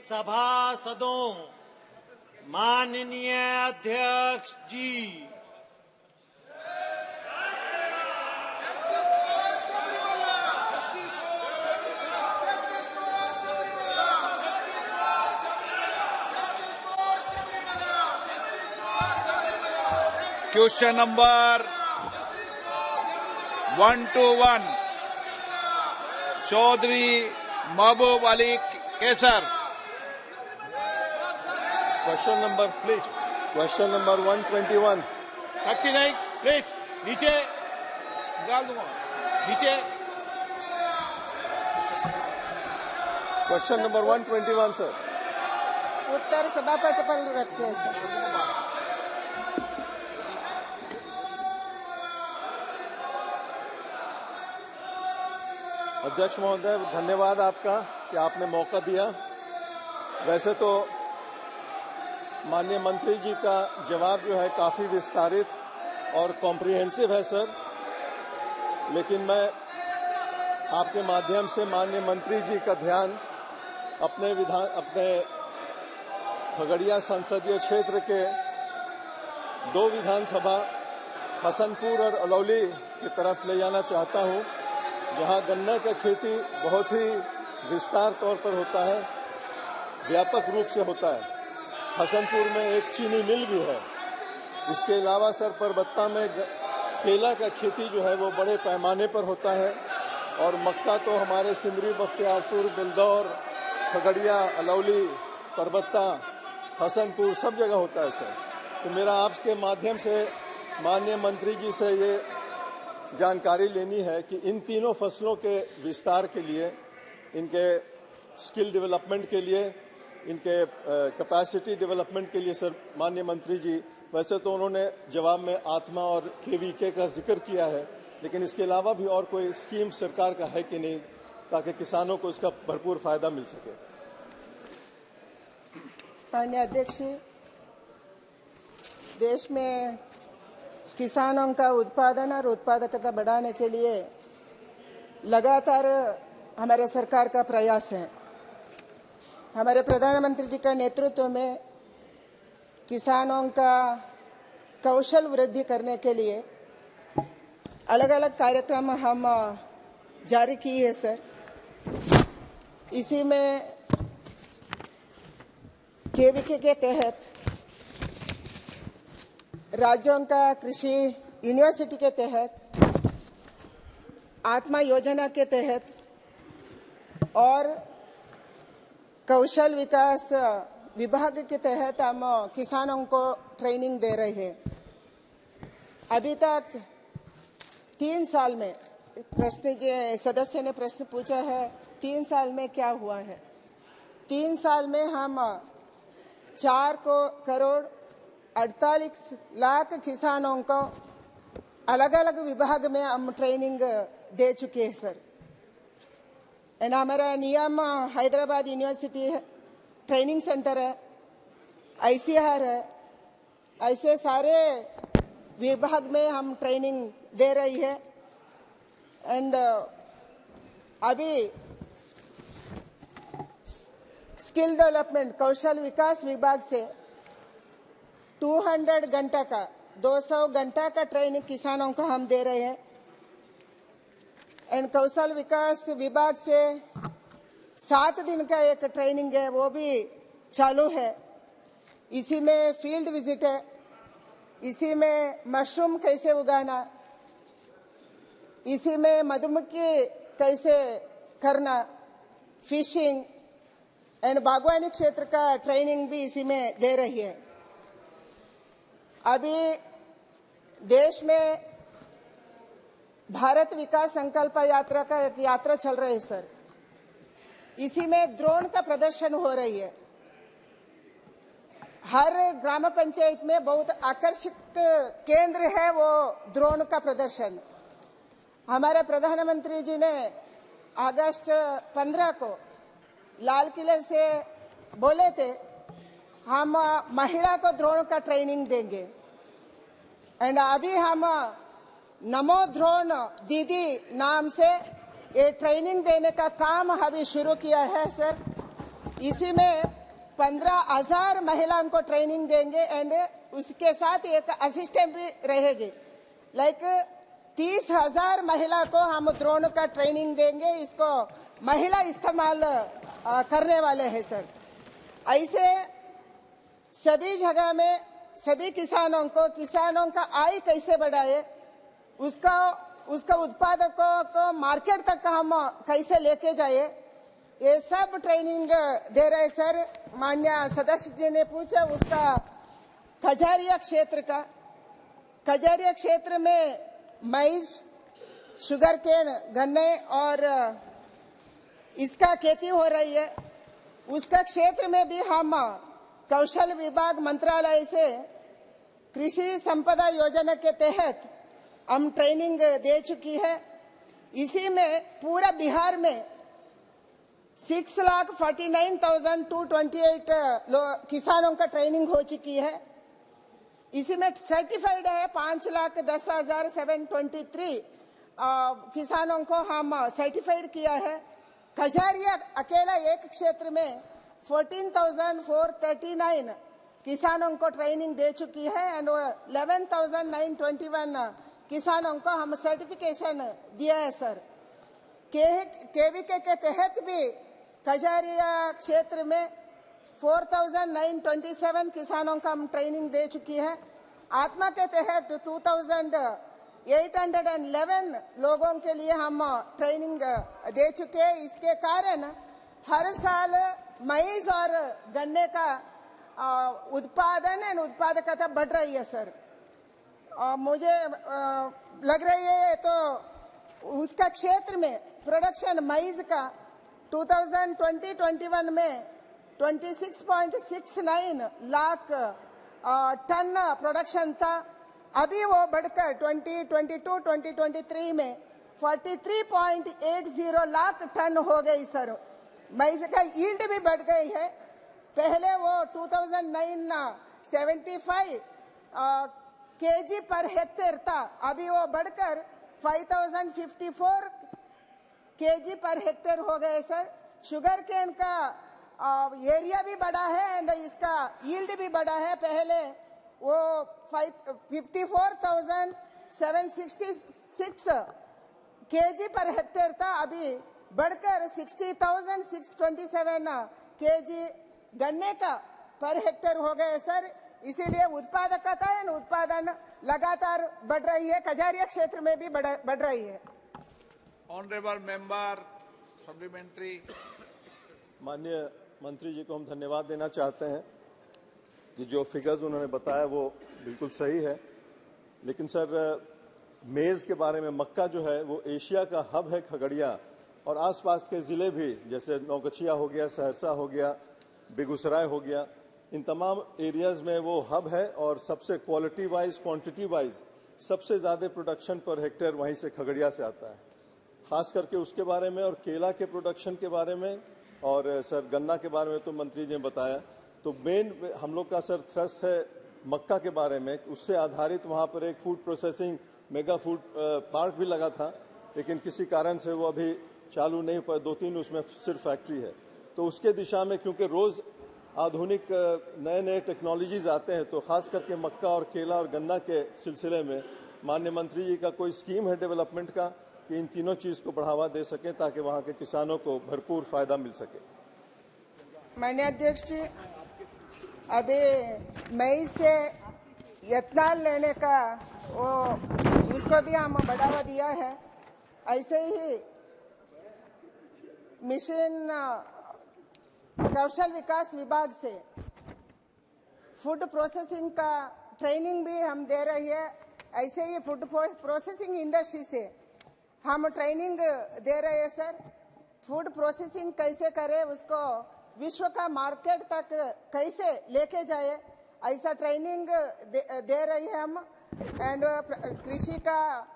सभासदों, माननीय अध्यक्ष जी, question number 121 Chaudhary Mehboob Ali Kaiser. Question number please, question number 121। शक्ति नहीं, प्लीज नीचे निकाल दूंगा, नीचे। Question number 121 sir. उत्तर सभापति पर रखिए सर। अध्यक्ष महोदय, धन्यवाद आपका कि आपने मौका दिया। वैसे तो माननीय मंत्री जी का जवाब जो है काफी विस्तारित और कॉम्प्रिहेंसिव है सर, लेकिन मैं आपके माध्यम से माननीय मंत्री जी का ध्यान अपने खगड़िया संसदीय क्षेत्र के 2 विधानसभा हसनपुर और अलौली की तरफ ले जाना चाहता हूं, जहां गन्ना का खेती बहुत ही विस्तार तौर पर होता है, व्यापक रूप से होता है। हसनपुर में एक चीनी मिल भी है। इसके अलावा सर परबत्ता में केला का खेती जो है वो बड़े पैमाने पर होता है, और मक्का तो हमारे सिमरी, बख्तियारपुर, बिलदौर, खगड़िया, अलौली, परबत्ता, हसनपुर सब जगह होता है सर। तो मेरा आपके माध्यम से माननीय मंत्री जी से ये जानकारी लेनी है कि इन तीनों फसलों के विस्तार के लिए, इनके स्किल डेवलपमेंट के लिए, इनके कैपेसिटी डेवलपमेंट के लिए सर माननीय मंत्री जी, वैसे तो उन्होंने जवाब में आत्मा और KVK का जिक्र किया है, लेकिन इसके अलावा भी और कोई स्कीम सरकार का है कि नहीं, ताकि किसानों को इसका भरपूर फायदा मिल सके। माननीय अध्यक्ष, देश में किसानों का उत्पादन और उत्पादकता बढ़ाने के लिए लगातार हमारे सरकार का प्रयास है। हमारे प्रधानमंत्री जी का नेतृत्व में किसानों का कौशल वृद्धि करने के लिए अलग अलग कार्यक्रम हम जारी किए हैं सर। इसी में KVK के तहत राज्यों का कृषि यूनिवर्सिटी के तहत, आत्मा योजना के तहत और कौशल विकास विभाग के तहत हम किसानों को ट्रेनिंग दे रहे हैं। अभी तक 3 साल में सदस्य ने प्रश्न पूछा है, 3 साल में क्या हुआ है। 3 साल में हम 4 करोड़ 48 लाख किसानों को अलग अलग विभाग में हम ट्रेनिंग दे चुके हैं सर। एंड हमारा नियम हैदराबाद यूनिवर्सिटी है, ट्रेनिंग सेंटर है, ICAR है, ऐसे सारे विभाग में हम ट्रेनिंग दे रही है। एंड अभी स्किल डेवलपमेंट कौशल विकास विभाग से 200 घंटा का 200 घंटा का ट्रेनिंग किसानों को हम दे रहे हैं। एंड कौशल विकास विभाग से 7 दिन का एक ट्रेनिंग है, वो भी चालू है। इसी में फील्ड विजिट है, इसी में मशरूम कैसे उगाना, इसी में मधुमक्खी कैसे करना, फिशिंग एंड बागवानी क्षेत्र का ट्रेनिंग भी इसी में दे रही है। अभी देश में भारत विकास संकल्प यात्रा का एक यात्रा चल रही है सर। इसी में ड्रोन का प्रदर्शन हो रही है। हर ग्राम पंचायत में बहुत आकर्षक केंद्र है वो ड्रोन का प्रदर्शन। हमारे प्रधानमंत्री जी ने अगस्त 15 को लाल किले से बोले थे हम महिला को ड्रोन का ट्रेनिंग देंगे। एंड अभी हम नमो ड्रोन दीदी नाम से ये ट्रेनिंग देने का काम अभी शुरू किया है सर। इसी में 15,000 महिलाओं को ट्रेनिंग देंगे एंड उसके साथ एक असिस्टेंट भी रहेगी। लाइक 30,000 महिला को हम ड्रोन का ट्रेनिंग देंगे, इसको महिला इस्तेमाल करने वाले हैं सर। ऐसे सभी जगह में सभी किसानों का आय कैसे बढ़ाए, उसका उत्पादकों को मार्केट तक हम कैसे लेके जाए, ये सब ट्रेनिंग दे रहे सर। माननीय सदस्य जी ने पूछा उसका खजारिया क्षेत्र में मैज, शुगर केन, गन्ने और इसका खेती हो रही है। उसका क्षेत्र में भी हम कौशल विभाग मंत्रालय से कृषि संपदा योजना के तहत हम ट्रेनिंग दे चुकी है। इसी में पूरा बिहार में 6,49,228 किसानों का ट्रेनिंग हो चुकी है। इसी में सर्टिफाइड है 5,10,723 किसानों को हम सर्टिफाइड किया है। खजारिया अकेला एक क्षेत्र में 14,439 किसानों को ट्रेनिंग दे चुकी है एंड 11,921 किसानों को हम सर्टिफिकेशन दिया है सर। केवीके के तहत भी खजारिया क्षेत्र में 4,927 किसानों का हम ट्रेनिंग दे चुकी है। आत्मा के तहत 2,811 लोगों के लिए हम ट्रेनिंग दे चुके हैं। इसके कारण हर साल मैज और गन्ने का उत्पादन एवं उत्पादकता बढ़ रही है सर। मुझे लग रही है तो उसका क्षेत्र में प्रोडक्शन मैज का 2020-21 में 26.69 लाख टन प्रोडक्शन था। अभी वो बढ़कर 2022-2023 में 43.80 लाख टन हो गई सर। मैज का यील्ड भी बढ़ गई है। पहले वो 2009 केजी पर हेक्टेयर था, अभी वो बढ़कर 5,054 केजी पर हेक्टेयर हो गए सर। शुगर केन का एरिया भी बढ़ा है एंड इसका यील्ड भी बढ़ा है। पहले वो 54,766 केजी पर हेक्टेयर था, अभी बढ़कर 60,627 केजी गन्ने का पर हेक्टेयर हो गए सर। इसीलिए उत्पादकता एवं उत्पादन लगातार बढ़ रही है, खजारिया क्षेत्र में भी बढ़ रही है। Honourable member supplementary. माननीय मंत्री जी को हम धन्यवाद देना चाहते हैं कि जो फिगर्स उन्होंने बताया वो बिल्कुल सही है। लेकिन सर मेज़ के बारे में, मक्का जो है वो एशिया का हब है खगड़िया, और आसपास के ज़िले भी जैसे नौगछिया हो गया, सहरसा हो गया, बेगूसराय हो गया, इन तमाम एरियाज़ में वो हब है और सबसे क्वालिटी वाइज, क्वांटिटी वाइज सबसे ज़्यादा प्रोडक्शन पर हेक्टेयर वहीं से खगड़िया से आता है। खास करके उसके बारे में और केला के प्रोडक्शन के बारे में और सर गन्ना के बारे में तो मंत्री जी ने बताया। तो मेन हम लोग का सर थ्रस्ट है मक्का के बारे में। उससे आधारित वहाँ पर एक food processing mega food park भी लगा था, लेकिन किसी कारण से वो अभी चालू नहीं हुआ। 2-3 उसमें सिर्फ फैक्ट्री है। तो उसके दिशा में क्योंकि रोज़ आधुनिक नए नए टेक्नोलॉजीज आते हैं, तो खास करके मक्का और केला और गन्ना के सिलसिले में माननीय मंत्री जी का कोई स्कीम है डेवलपमेंट का कि इन तीनों चीज़ को बढ़ावा दे सकें ताकि वहाँ के किसानों को भरपूर फायदा मिल सके। माननीय अध्यक्ष जी, अभी मई से इथेनॉल लेने का उसको भी हम बढ़ावा दिया है। ऐसे ही मिशन कौशल विकास विभाग से फूड प्रोसेसिंग का ट्रेनिंग भी हम दे रही है। ऐसे ही फूड प्रोसेसिंग इंडस्ट्री से हम ट्रेनिंग दे रहे हैं सर। फूड प्रोसेसिंग कैसे करें, उसको विश्व का मार्केट तक कैसे लेके जाए, ऐसा ट्रेनिंग दे रही है हम। एंड कृषि का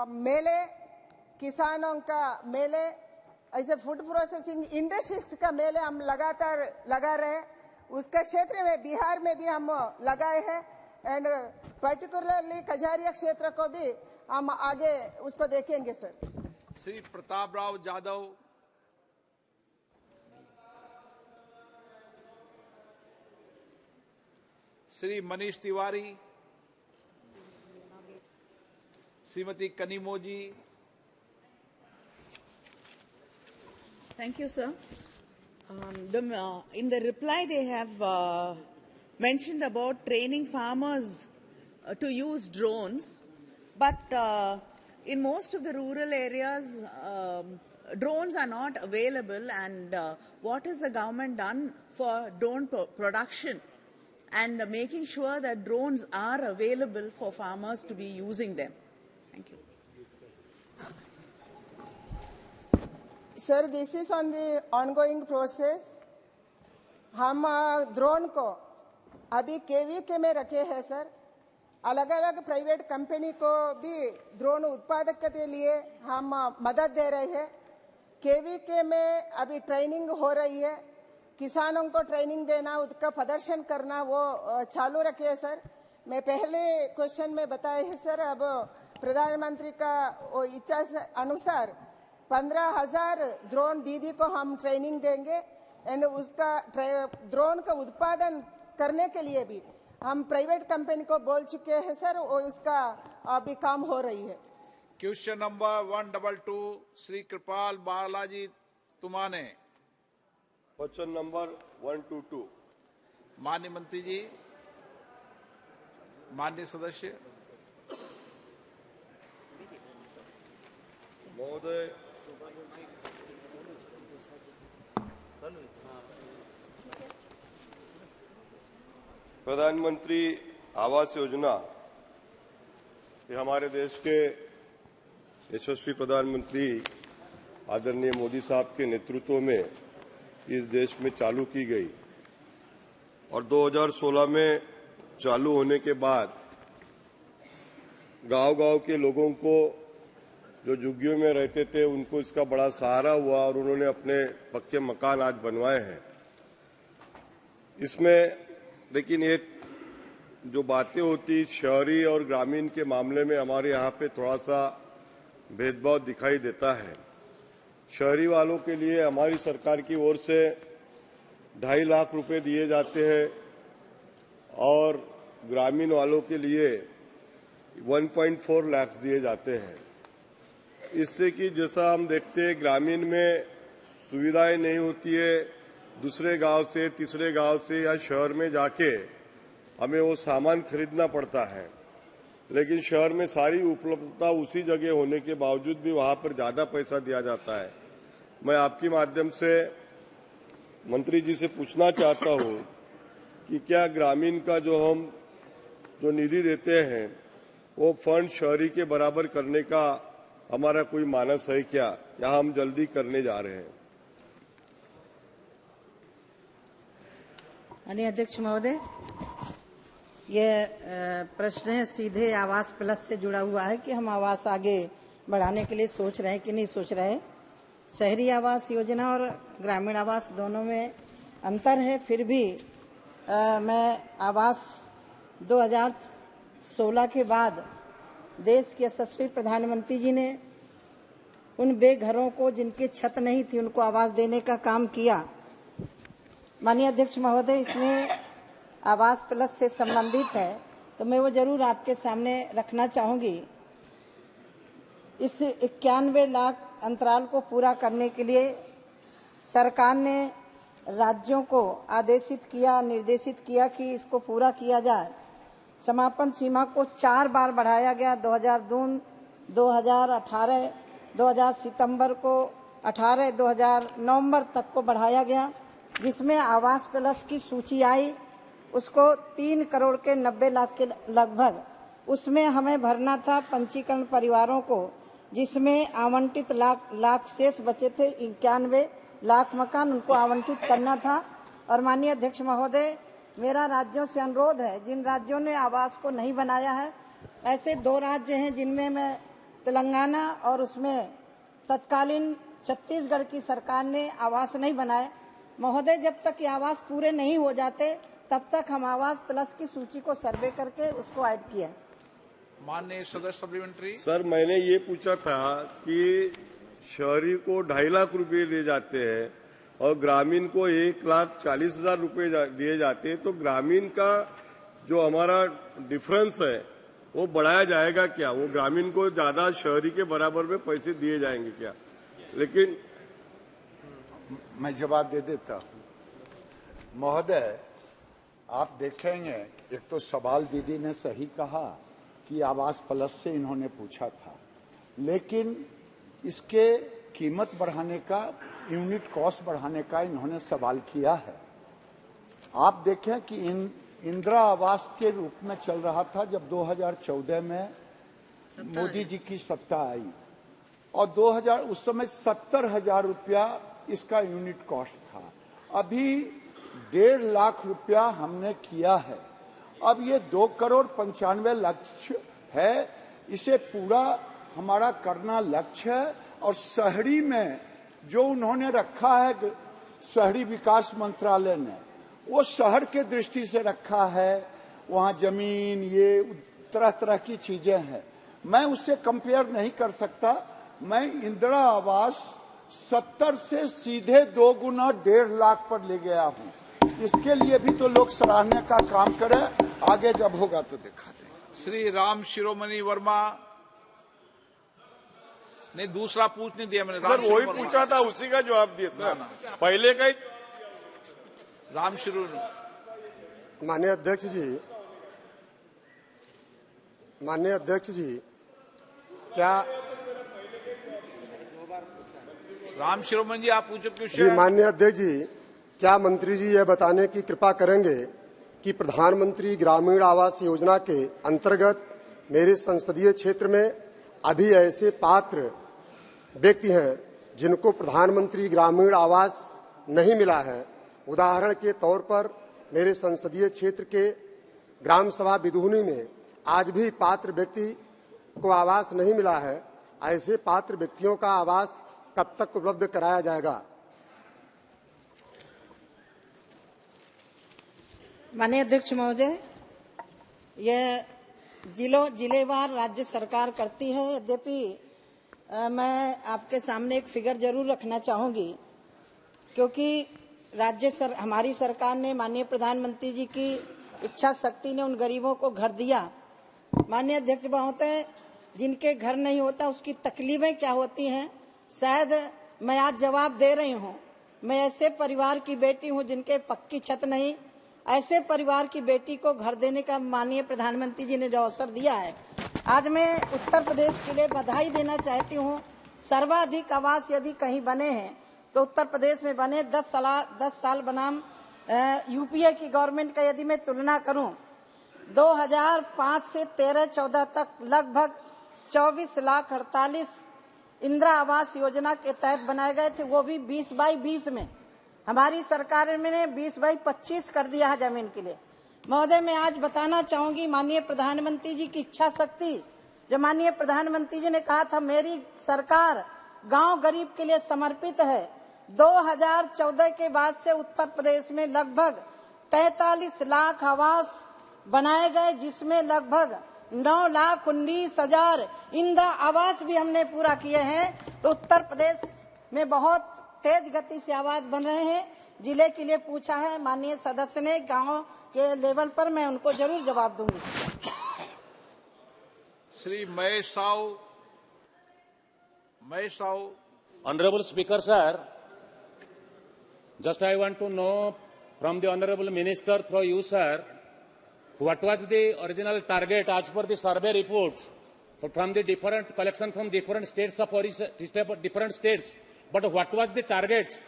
मेले, किसानों का मेले, ऐसे फूड प्रोसेसिंग इंडस्ट्रीज का मेले हम लगातार लगा रहे। उसके क्षेत्र में बिहार में भी हम लगाए हैं एंड पर्टिकुलरली खजारिया क्षेत्र को भी हम आगे उसको देखेंगे sir. Shri Pratap Rao Jadhav. Shri Manish Tiwari, Shrimati Kanimozhi ji. Thank you, sir. In the reply, they have mentioned about training farmers to use drones, but in most of the rural areas, drones are not available. And what has the government done for drone production and making sure that drones are available for farmers to be using them? Thank you. Sir, this is on the ongoing process. हम drone को अभी KVK में रखे हैं sir. अलग अलग private company को भी ड्रोन उत्पादक के लिए हम मदद दे रहे हैं। केवीके में अभी ट्रेनिंग हो रही है, किसानों को ट्रेनिंग देना, उसका प्रदर्शन करना वो चालू रखे है सर। मैं पहले क्वेश्चन में बताया है सर, अब प्रधानमंत्री का वो इच्छा अनुसार 15,000 ड्रोन दीदी को हम ट्रेनिंग देंगे एंड उसका ड्रोन का उत्पादन करने के लिए भी हम प्राइवेट कंपनी को बोल चुके हैं सर, और उसका अभी काम हो रही है। Question number 122 Shri Kripal Balaji Tumane. Question number 122। माननीय मंत्री जी, माननीय सदस्य महोदय, प्रधानमंत्री आवास योजना ये हमारे देश के यशस्वी प्रधानमंत्री आदरणीय मोदी साहब के नेतृत्व में इस देश में चालू की गई और 2016 में चालू होने के बाद गांव-गांव के लोगों को जो झुग्गियों में रहते थे उनको इसका बड़ा सहारा हुआ और उन्होंने अपने पक्के मकान आज बनवाए हैं। इसमें लेकिन ये जो बातें होती शहरी और ग्रामीण के मामले में हमारे यहाँ पे थोड़ा सा भेदभाव दिखाई देता है। शहरी वालों के लिए हमारी सरकार की ओर से 2.5 लाख रुपए दिए जाते हैं और ग्रामीण वालों के लिए 1.4 लाख दिए जाते हैं। इससे कि जैसा हम देखते हैं ग्रामीण में सुविधाएं नहीं होती है, दूसरे गांव से तीसरे गांव से या शहर में जाके हमें वो सामान खरीदना पड़ता है, लेकिन शहर में सारी उपलब्धता उसी जगह होने के बावजूद भी वहां पर ज्यादा पैसा दिया जाता है। मैं आपके माध्यम से मंत्री जी से पूछना चाहता हूं कि क्या ग्रामीण का जो निधि देते हैं वो फंड शहरी के बराबर करने का हमारा कोई मानस है क्या, या हम जल्दी करने जा रहे हैं? माननीय अध्यक्ष महोदय, ये प्रश्न सीधे आवास प्लस से जुड़ा हुआ है कि हम आवास आगे बढ़ाने के लिए सोच रहे हैं कि नहीं सोच रहे हैं। शहरी आवास योजना और ग्रामीण आवास दोनों में अंतर है, फिर भी मैं आवास 2016 के बाद देश के यशस्वी प्रधानमंत्री जी ने उन बेघरों को जिनकी छत नहीं थी उनको आवास देने का काम किया। माननीय अध्यक्ष महोदय, इसमें आवास प्लस से संबंधित है तो मैं वो जरूर आपके सामने रखना चाहूंगी। इस 91 लाख अंतराल को पूरा करने के लिए सरकार ने राज्यों को निर्देशित किया कि इसको पूरा किया जाए। समापन सीमा को 4 बार बढ़ाया गया, 2002, 2018, 2000 सितंबर को 18, 2000 नवंबर तक को बढ़ाया गया, जिसमें आवास प्लस की सूची आई उसको 3 करोड़ के 90 लाख के लगभग उसमें हमें भरना था पंजीकरण परिवारों को, जिसमें आवंटित लाख शेष बचे थे 91 लाख मकान उनको आवंटित करना था। और माननीय अध्यक्ष महोदय, मेरा राज्यों से अनुरोध है, जिन राज्यों ने आवास को नहीं बनाया है, ऐसे 2 राज्य हैं जिनमें मैं तेलंगाना और उसमें तत्कालीन छत्तीसगढ़ की सरकार ने आवास नहीं बनाए। महोदय, जब तक ये आवास पूरे नहीं हो जाते तब तक हम आवास प्लस की सूची को सर्वे करके उसको ऐड किया। माननीय सदस्य सप्लीमेंट्री। सर, मैंने ये पूछा था कि शहरी को 2.5 लाख रुपए दिए जाते हैं और ग्रामीण को 1,40,000 रुपए दिए जाते हैं, तो ग्रामीण का जो हमारा डिफरेंस है वो बढ़ाया जाएगा क्या? वो ग्रामीण को ज्यादा शहरी के बराबर में पैसे दिए जाएंगे क्या? लेकिन मैं जवाब दे देता हूं। महोदय, आप देखेंगे, एक तो सवाल दीदी ने सही कहा कि आवास प्लस से इन्होंने पूछा था, लेकिन इसके कीमत बढ़ाने का, यूनिट कॉस्ट बढ़ाने का इन्होंने सवाल किया है। आप देखें कि इंदिरा आवास के रूप में चल रहा था जब 2014 में मोदी जी की सत्ता आई, और 2000 उस समय 70,000 रुपया इसका यूनिट कॉस्ट था। अभी 1.5 लाख रुपया हमने किया है। अब ये 2,95,00,000 है। इसे पूरा हमारा करना लक्ष्य है। और शहरी में जो उन्होंने रखा है, शहरी विकास मंत्रालय ने, वो शहर के दृष्टि से रखा है। वहाँ जमीन, ये तरह तरह की चीजें हैं। मैं उससे कंपेयर नहीं कर सकता। मैं इंदिरा आवास 70 से सीधे 2 गुना 1.5 लाख पर ले गया हूँ। इसके लिए भी तो लोग सराहने का काम करें। आगे जब होगा तो देखा जाएगा। श्री राम शिरोमणि वर्मा ने दूसरा पूछ नहीं दिया मैंने। सर वही पूछा था, उसी का जवाब दिया सर। पहले का ही। राम शिरोमणि। माननीय अध्यक्ष जी, क्या राम शिरोमणि जी आप पूछो जी? क्वेश्चन। माननीय अध्यक्ष जी, क्या मंत्री जी यह बताने की कृपा करेंगे कि प्रधानमंत्री ग्रामीण आवास योजना के अंतर्गत मेरे संसदीय क्षेत्र में अभी ऐसे पात्र व्यक्ति हैं जिनको प्रधानमंत्री ग्रामीण आवास नहीं मिला है? उदाहरण के तौर पर मेरे संसदीय क्षेत्र के ग्राम सभा बिदुहनी में आज भी पात्र व्यक्ति को आवास नहीं मिला है। ऐसे पात्र व्यक्तियों का आवास कब तक उपलब्ध कराया जाएगा? माननीय अध्यक्ष महोदय, यह जिलेवार राज्य सरकार करती है। यद्यपि मैं आपके सामने एक फिगर जरूर रखना चाहूंगी, क्योंकि हमारी सरकार ने, माननीय प्रधानमंत्री जी की इच्छा शक्ति ने उन गरीबों को घर दिया। माननीय अध्यक्ष महोदय, जिनके घर नहीं होता उसकी तकलीफें क्या होती हैं, शायद मैं आज जवाब दे रही हूँ। मैं ऐसे परिवार की बेटी हूँ जिनके पक्की छत नहीं। ऐसे परिवार की बेटी को घर देने का माननीय प्रधानमंत्री जी ने जो अवसर दिया है, आज मैं उत्तर प्रदेश के लिए बधाई देना चाहती हूँ। सर्वाधिक आवास यदि कहीं बने हैं तो उत्तर प्रदेश में बने। 10 साल बनाम यूपीए की गवर्नमेंट का यदि मैं तुलना करूं, 2005 से 13-14 तक लगभग 24,48,00,000 इंदिरा आवास योजना के तहत बनाए गए थे, वो भी 20/20 में। हमारी सरकार ने 20/25 कर दिया है जमीन के लिए। महोदय, मैं आज बताना चाहूंगी, माननीय प्रधानमंत्री जी की इच्छा शक्ति, जो माननीय प्रधानमंत्री जी ने कहा था मेरी सरकार गांव गरीब के लिए समर्पित है। 2014 के बाद से उत्तर प्रदेश में लगभग 43 लाख आवास बनाए गए, जिसमें लगभग 9,19,000 इंदिरा आवास भी हमने पूरा किए हैं। तो उत्तर प्रदेश में बहुत तेज गति से आवास बन रहे हैं। जिले के लिए पूछा है माननीय सदस्य ने, गांव के लेवल पर मैं उनको जरूर जवाब दूंगी। Shri Mahesh Sahu. Honorable Speaker, sir, just I want to know from the Honorable Minister through you, sir, what was the original target as per the survey reports from the different collection from different states of origin, different states. But what was the target?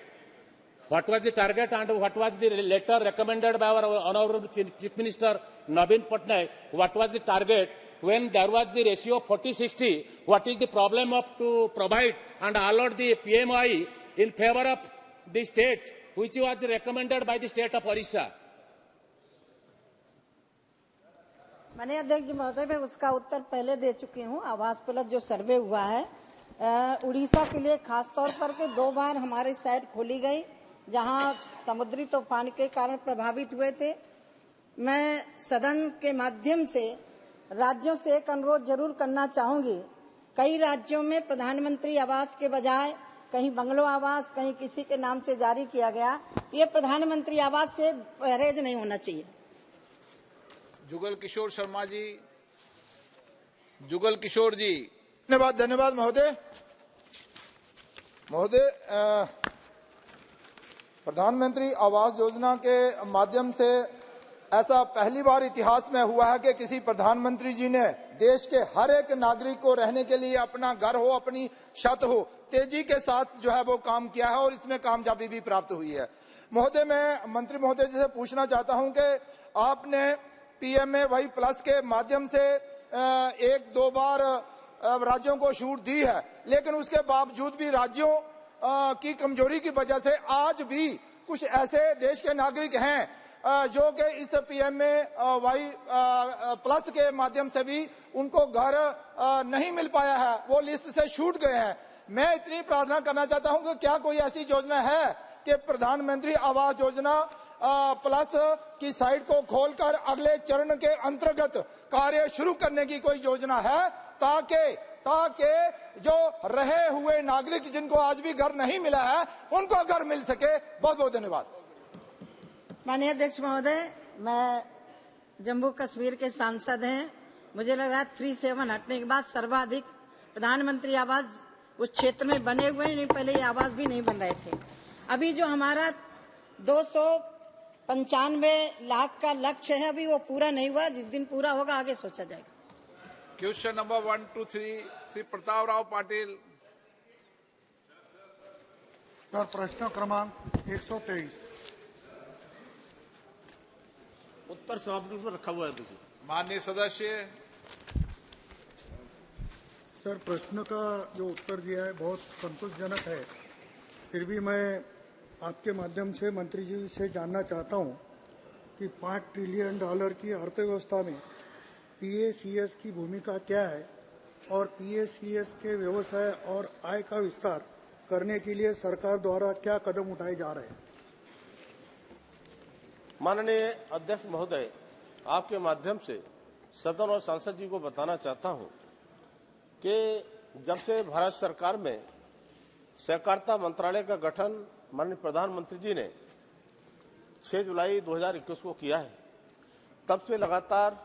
What was the target and what was the letter recommended by our Honorable Chief Minister Naveen Patnaik? What was the target? When there was the ratio 40-60, what is the problem of to provide and allot the PMI in favor of the state, which was recommended by the state of Orissa? माननीय अध्यक्ष महोदय, मैं उसका उत्तर पहले दे चुकी हूँ। आवास plus जो सर्वे हुआ है उड़ीसा के लिए खास तौर पर के 2 बार हमारी साइट खोली गई, जहाँ समुद्री तूफान के कारण प्रभावित हुए थे। मैं सदन के माध्यम से राज्यों से एक अनुरोध जरूर करना चाहूंगी। कई राज्यों में प्रधानमंत्री आवास के बजाय कहीं बंगलो आवास, कहीं किसी के नाम से जारी किया गया। ये प्रधानमंत्री आवास से परहेज नहीं होना चाहिए। जुगल किशोर शर्मा जी, जुगल किशोर जी। धन्यवाद महोदय। महोदय, प्रधानमंत्री आवास योजना के माध्यम से ऐसा पहली बार इतिहास में हुआ है कि किसी प्रधानमंत्री जी ने देश के हर एक नागरिक को रहने के लिए अपना घर हो, अपनी छत हो, तेजी के साथ जो है वो काम किया है और इसमें कामयाबी भी प्राप्त हुई है। महोदय, मैं मंत्री महोदय जी से पूछना चाहता हूं कि आपने PMAY प्लस के माध्यम से एक दो बार राज्यों को छूट दी है, लेकिन उसके बावजूद भी राज्यों की कमजोरी की वजह से आज भी कुछ ऐसे देश के नागरिक हैं जो कि इस PMAY प्लस के माध्यम से भी उनको घर नहीं मिल पाया है, वो लिस्ट से छूट गए हैं। मैं इतनी प्रार्थना करना चाहता हूं कि क्या कोई ऐसी योजना है कि प्रधानमंत्री आवास योजना प्लस की साइट को खोलकर अगले चरण के अंतर्गत कार्य शुरू करने की कोई योजना है, ताकि जो रहे हुए नागरिक जिनको आज भी घर नहीं मिला है उनको घर मिल सके। बहुत बहुत धन्यवाद। माननीय अध्यक्ष महोदय, मैं जम्मू कश्मीर के सांसद हैं। मुझे लग रहा है 37 हटने के बाद सर्वाधिक प्रधानमंत्री आवास उस क्षेत्र में बने हुए नहीं, पहले ये आवास भी नहीं बन रहे थे। अभी जो हमारा 295 लाख का लक्ष्य है अभी वो पूरा नहीं हुआ, जिस दिन पूरा होगा आगे सोचा जाएगा। Question number 1, 2, 3 Shri Pratap Rao Patil. Sir, प्रश्न क्रमांक 123। उत्तर समाप्ति पर रखा हुआ है। देखिए माननीय सदस्य। सर, प्रश्न का जो उत्तर दिया है बहुत संतोषजनक है, फिर भी मैं आपके माध्यम से मंत्री जी से जानना चाहता हूं कि $5 ट्रिलियन की अर्थव्यवस्था में PACS की भूमिका क्या है और PACS के व्यवसाय और आय का विस्तार करने के लिए सरकार द्वारा क्या कदम उठाए जा रहे हैं। माननीय अध्यक्ष महोदय, आपके माध्यम से सदन और सांसद जी को बताना चाहता हूं कि जब से भारत सरकार में सहकारिता मंत्रालय का गठन माननीय प्रधानमंत्री जी ने 6 जुलाई 2021 को किया है, तब से लगातार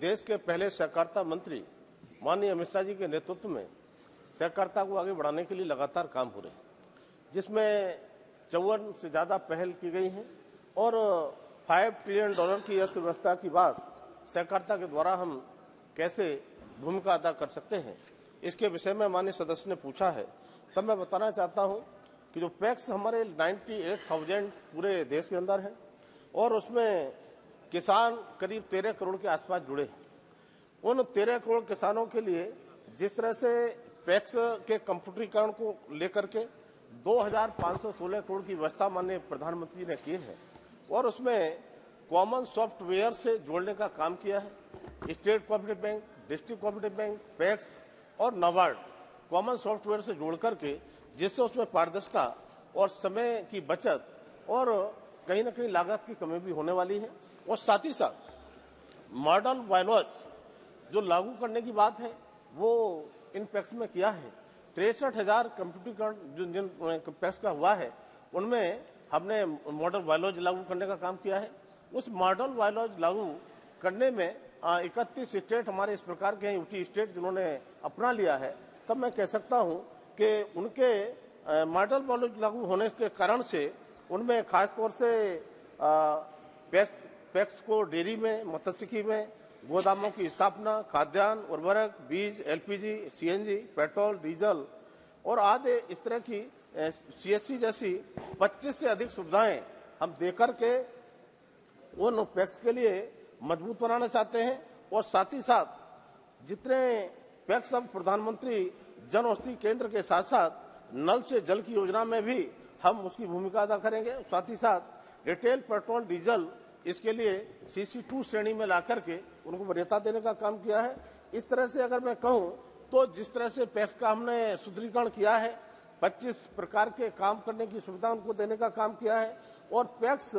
देश के पहले सहकारिता मंत्री माननीय अमित शाह जी के नेतृत्व में सहकारिता को आगे बढ़ाने के लिए लगातार काम हो रहे हैं, जिसमें 54 से ज्यादा पहल की गई हैं और $5 ट्रिलियन की अर्थव्यवस्था की बात सहकारिता के द्वारा हम कैसे भूमिका अदा कर सकते हैं, इसके विषय में माननीय सदस्य ने पूछा है। तब मैं बताना चाहता हूं कि जो पैक्स हमारे 98,000 पूरे देश के अंदर है और उसमें किसान करीब 13 करोड़ के आसपास जुड़े हैं। उन 13 करोड़ किसानों के लिए जिस तरह से पैक्स के कंप्यूटरीकरण को लेकर के 2,516 करोड़ की व्यवस्था माननीय प्रधानमंत्री जी ने की है और उसमें कॉमन सॉफ्टवेयर से जोड़ने का काम किया है। State cooperative bank, district cooperative bank, PACS और नाबार्ड कॉमन सॉफ्टवेयर से जोड़ करके, जिससे उसमें पारदर्शिता और समय की बचत और कहीं न कहीं लागत की कमी भी होने वाली है। और साथ ही साथ मॉडल बायलॉज जो लागू करने की बात है वो इन पैक्स में किया है। 63,000 कंप्यूटरीकरण जिन पैक्स का हुआ है उनमें हमने मॉडल बायलॉज लागू करने का काम किया है। उस मॉडल बायलॉज लागू करने में 31 स्टेट हमारे इस प्रकार के हैं, यूटी स्टेट जिन्होंने अपना लिया है। तब मैं कह सकता हूं कि उनके मॉडल बायलॉज लागू होने के कारण से उनमें खासतौर से पैक्स को डेयरी में, मत्स्यिकी में, गोदामों की स्थापना, खाद्यान्न, उर्वरक, बीज, LPG, CNG, पेट्रोल, डीजल और आदि इस तरह की CSC जैसी 25 से अधिक सुविधाएं हम देकर के उन पैक्स के लिए मजबूत बनाना चाहते हैं। और साथ ही साथ जितने पैक्स अब प्रधानमंत्री जन औषधि केंद्र के साथ साथ नल से जल की योजना में भी हम उसकी भूमिका अदा करेंगे। साथ ही साथ रिटेल पेट्रोल डीजल इसके लिए CC2 श्रेणी में ला करके उनको वरीयता देने का काम किया है। इस तरह से अगर मैं कहूं तो जिस तरह से पैक्स का हमने सुदृढ़ीकरण किया है, 25 प्रकार के काम करने की सुविधा उनको देने का काम किया है और पैक्स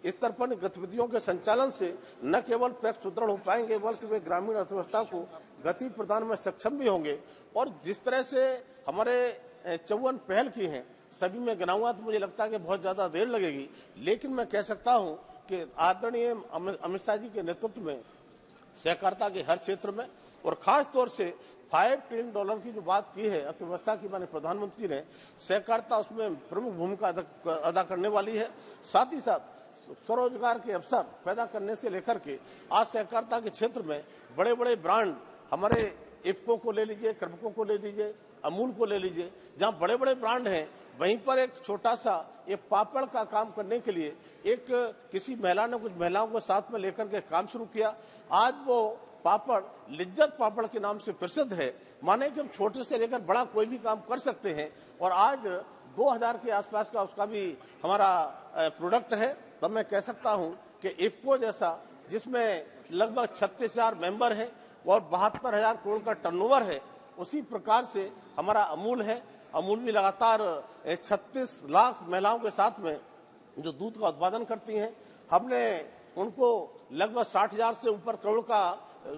स्तर पर गतिविधियों के संचालन से न केवल पैक्स सुदृढ़ हो पाएंगे बल्कि वे ग्रामीण अर्थव्यवस्था को गति प्रदान में सक्षम भी होंगे। और जिस तरह से हमारे 54 पहल की हैं, सभी में गिनाऊंगा तो मुझे लगता है कि बहुत ज्यादा देर लगेगी, लेकिन मैं कह सकता हूं के आदरणीय अमित शाह जी के नेतृत्व में सहकारिता के हर क्षेत्र में और खास तौर से $5 ट्रिलियन की जो बात की है अर्थव्यवस्था की, माननीय प्रधानमंत्री ने, सहकारिता उसमें प्रमुख भूमिका अदा करने वाली है। साथ ही साथ स्वरोजगार के अवसर पैदा करने से लेकर के आज सहकारिता के क्षेत्र में बड़े बड़े ब्रांड, हमारे इफ्को को ले लीजिए, कर्बको को ले लीजिए, अमूल को ले लीजिए, जहां बड़े बड़े ब्रांड हैं, वहीं पर एक छोटा सा एक पापड़ का काम करने के लिए एक किसी महिला ने कुछ महिलाओं को साथ में लेकर के काम शुरू किया। आज वो पापड़ लिज्जत पापड़ के नाम से प्रसिद्ध है। माने कि हम छोटे से लेकर बड़ा कोई भी काम कर सकते हैं और आज 2000 के आसपास का उसका भी हमारा प्रोडक्ट है। तब मैं कह सकता हूं कि इफ्को जैसा, जिसमें लगभग 36,000 मेंबर हैं और 72,000 करोड़ का टर्नओवर है, उसी प्रकार से हमारा अमूल है। अमूल भी लगातार 36 लाख महिलाओं के साथ में जो दूध का उत्पादन करती हैं, हमने उनको लगभग 60,000 से ऊपर करोड़ का